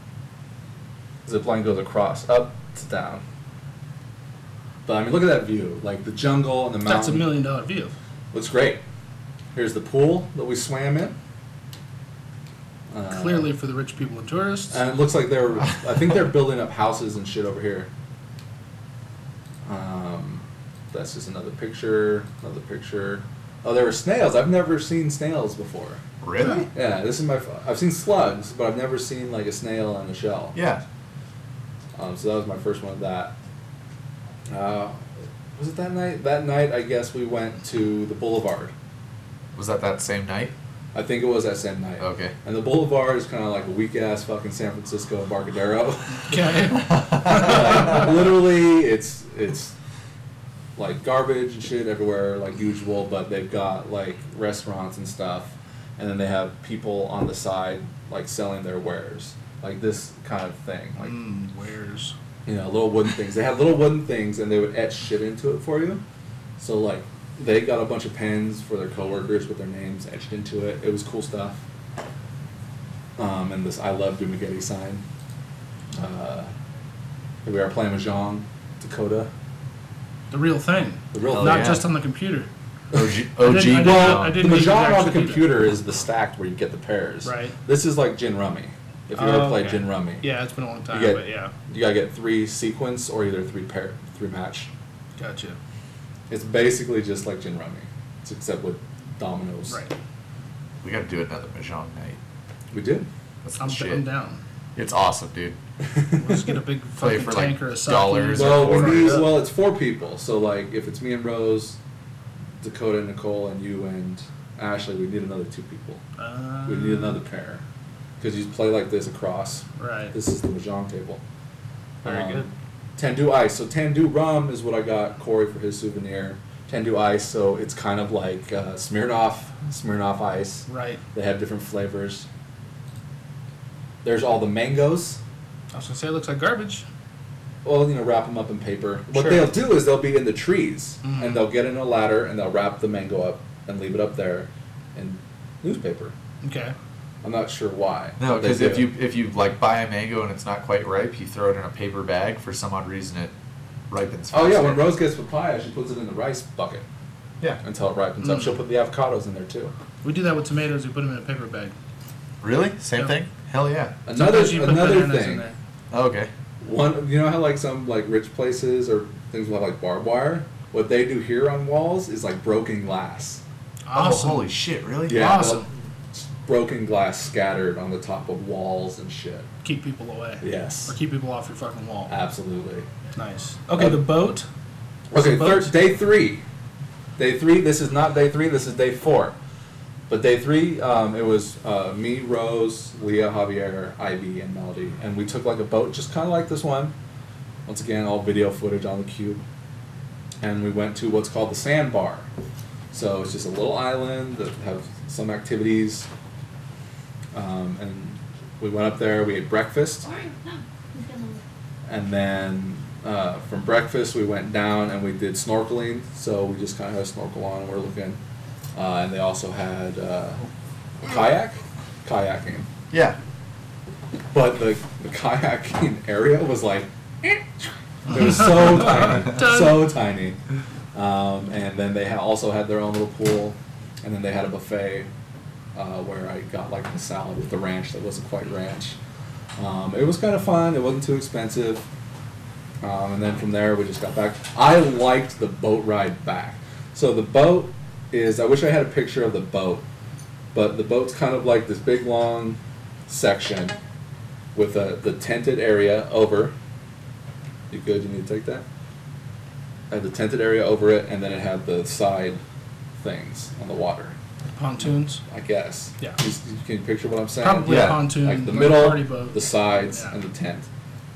Zip line goes across, up to down. But I mean, look at that view, like the jungle and the mountain. That's $1 million view. Looks great. Here's the pool that we swam in. Clearly for the rich people and tourists. And it looks like I think they're building up houses and shit over here. That's just another picture. Oh, there were snails. I've never seen snails before. Really? Yeah, this is I've seen slugs, but I've never seen like a snail on a shell. Yeah. So that was my first one of that. Was it that night? That night, I guess we went to the Boulevard. Was that same night? I think it was that same night. Okay. And the Boulevard is kind of like a weak-ass fucking San Francisco Embarcadero. Okay. Like, literally, it's like garbage and shit everywhere, like usual, but they've got like restaurants and stuff, and then they have people on the side like selling their wares, like this kind of thing, like Wares. you know, little wooden things. They had little wooden things, and they would etch shit into it for you. So like they got a bunch of pens for their coworkers with their names etched into it. It was cool stuff. And this "I love Dumaguete" sign. Here we are playing Mahjong, Dakota. The real thing. The real Hell thing. Not yeah. just on the computer. OG. I The didn't know you could Mahjong on the actually do that. computer is the stacked where you get the pairs. Right. This is like gin rummy. If you ever played okay. gin rummy. Yeah, it's been a long time, get- but yeah. You gotta get 3 sequence or either 3 match. Gotcha. It's basically just like gin rummy, except with dominoes. Right. We gotta do another Mahjong night. We did. That's the I'm shit. down. It's awesome, dude. We'll just get a big Play fucking for, like, tanker of sake. dollars. Well, Or four. it's 4 people. So like, if it's me and Rose, Dakota, Nicole, and you and Ashley, we need another 2 people. We need another pair, because you play like this across. Right. This is the Mahjong table. Very good. Tandu Ice. So Tandu Rum is what I got Cory for his souvenir. Tandu Ice, so it's kind of like Smirnoff Ice. Right. They have different flavors. There's all the mangoes. I was gonna say it looks like garbage. Well, you know, wrap them up in paper. What Sure. they'll do is they'll be in the trees, Mhm. and they'll get in a ladder, and they'll wrap the mango up and leave it up there in newspaper. Okay. I'm not sure why. No, but they because do. if you like buy a mango and it's not quite ripe, you throw it in a paper bag. For some odd reason, it ripens. Oh yeah, faster. when Rose gets papaya, she puts it in the rice bucket Yeah. until it ripens up. Mm. She'll put the avocados in there too. We do that with tomatoes. We put them in a paper bag. Really? Same Yeah. thing? Hell yeah. Sometimes you put Another bananas in thing. there. Oh, okay. One, you know how like some like rich places or things will have like barbed wire. What they do here on walls is like broken glass. Awesome. Oh, holy shit! Really? Yeah, Awesome. broken glass scattered on the top of walls and shit. Keep people away. Yes. Or keep people off your fucking wall. Absolutely. Nice. Okay, the boat. Okay, The boat? day 3. Day 3, this is not day 3, this is day 4. But day 3, it was me, Rose, Leah, Javier, Ivy, and Melody. And we took like a boat, just kind of like this one. Once again, all video footage on the cube. And we went to what's called the Sandbar. So it's just a little island that have some activities. And we went up there, we ate breakfast. And then from breakfast we went down and we did snorkeling. So we just kind of had a snorkel on and we're looking. And they also had kayaking. Yeah. But the kayaking area was like, it was so tiny, so tiny. And then they also had their own little pool, and then they had a buffet where I got like the salad with the ranch that wasn't quite ranch. It was kind of fun. It wasn't too expensive. And then from there we just got back. I liked the boat ride back. So the boat is, I wish I had a picture of the boat, but the boat's kind of like this big long section with the tented area over. You good? You need to take that? I had the tented area over it, and then it had the side things on the water. Pontoons. I guess. Yeah. Can you picture what I'm saying? Probably Yeah. a pontoon. Like the like middle, a party boat. the sides, Yeah. and the tent.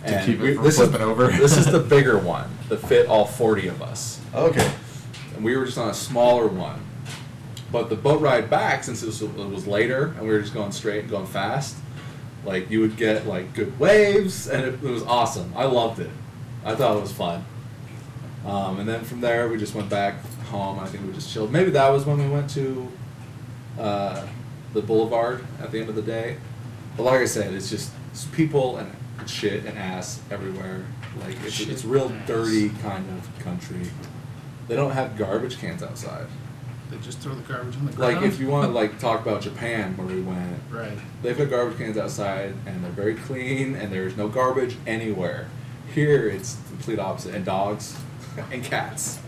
To And keep it from this flipping over. This is the bigger one that fit all 40 of us. Okay. And we were just on a smaller one. But the boat ride back, since it was later and we were just going straight and going fast, like you would get like good waves, and it was awesome. I loved it. I thought it was fun. And then from there we just went back home. I think we just chilled. Maybe that was when we went to the boulevard at the end of the day. But like I said, it's just people and shit and ass everywhere. Like it's real dirty kind of country. They don't have garbage cans outside. They just throw the garbage in the ground. Like if you want to like talk about Japan where we went, Right. they've got garbage cans outside and they're very clean and there's no garbage anywhere. Here it's the complete opposite, and dogs and cats.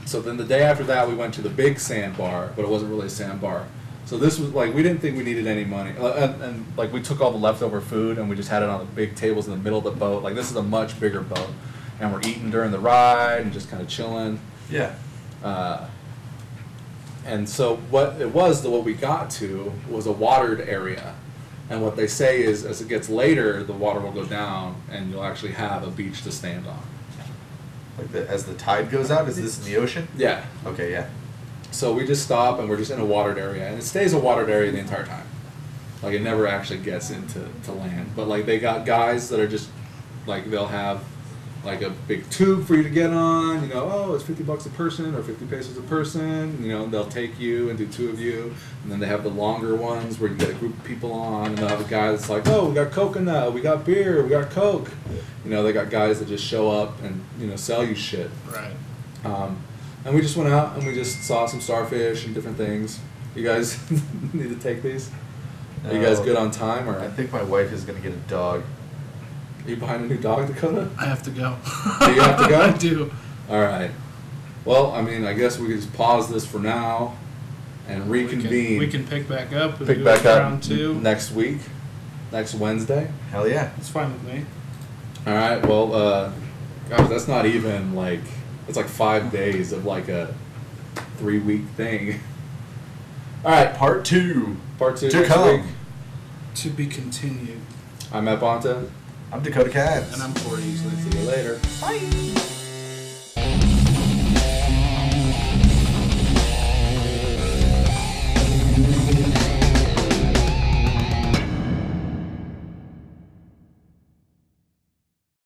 So then the day after that we went to the big sandbar, but it wasn't really a sandbar. So this was like, we didn't think we needed any money, and like we took all the leftover food and we just had it on the big tables in the middle of the boat. Like this is a much bigger boat, and we're eating during the ride and just kind of chilling. Yeah. And so what we got to was a watered area. And what they say is as it gets later, the water will go down and you'll actually have a beach to stand on. Like as the tide goes out, is this in the ocean? Yeah. Okay, yeah. So we just stop and we're just in a watered area, and it stays a watered area the entire time. Like it never actually gets into land. But like they got guys that are just like, they'll have like a big tube for you to get on, you know, oh, it's $50 a person or 50 pesos a person, you know, they'll take you and do 2 of you. And then they have the longer ones where you get a group of people on, and they'll have a guy that's like, oh, we got coconut, we got beer, we got Coke. You know, they got guys that just show up and, you know, sell you shit. Right. And we just went out and we just saw some starfish and different things. You guys need to take these? Are you guys good on time? Or I think my wife is going to get a dog. are you behind a new dog, Dakota? I have to go. Do you have to go? I do. All right. Well, I mean, I guess we could just pause this for now and reconvene. We can pick back up and pick do back it up round 2. next week, next Wednesday. Hell yeah. It's fine with me. All right. Well, gosh, that's not even like, it's like 5 days of like a 3-week thing. All right. Part 2. Part 2 To next come. week. To be continued. I'm Matt Bonta. I'm Dakota Cats. And I'm Cory Easley. See you later. Bye.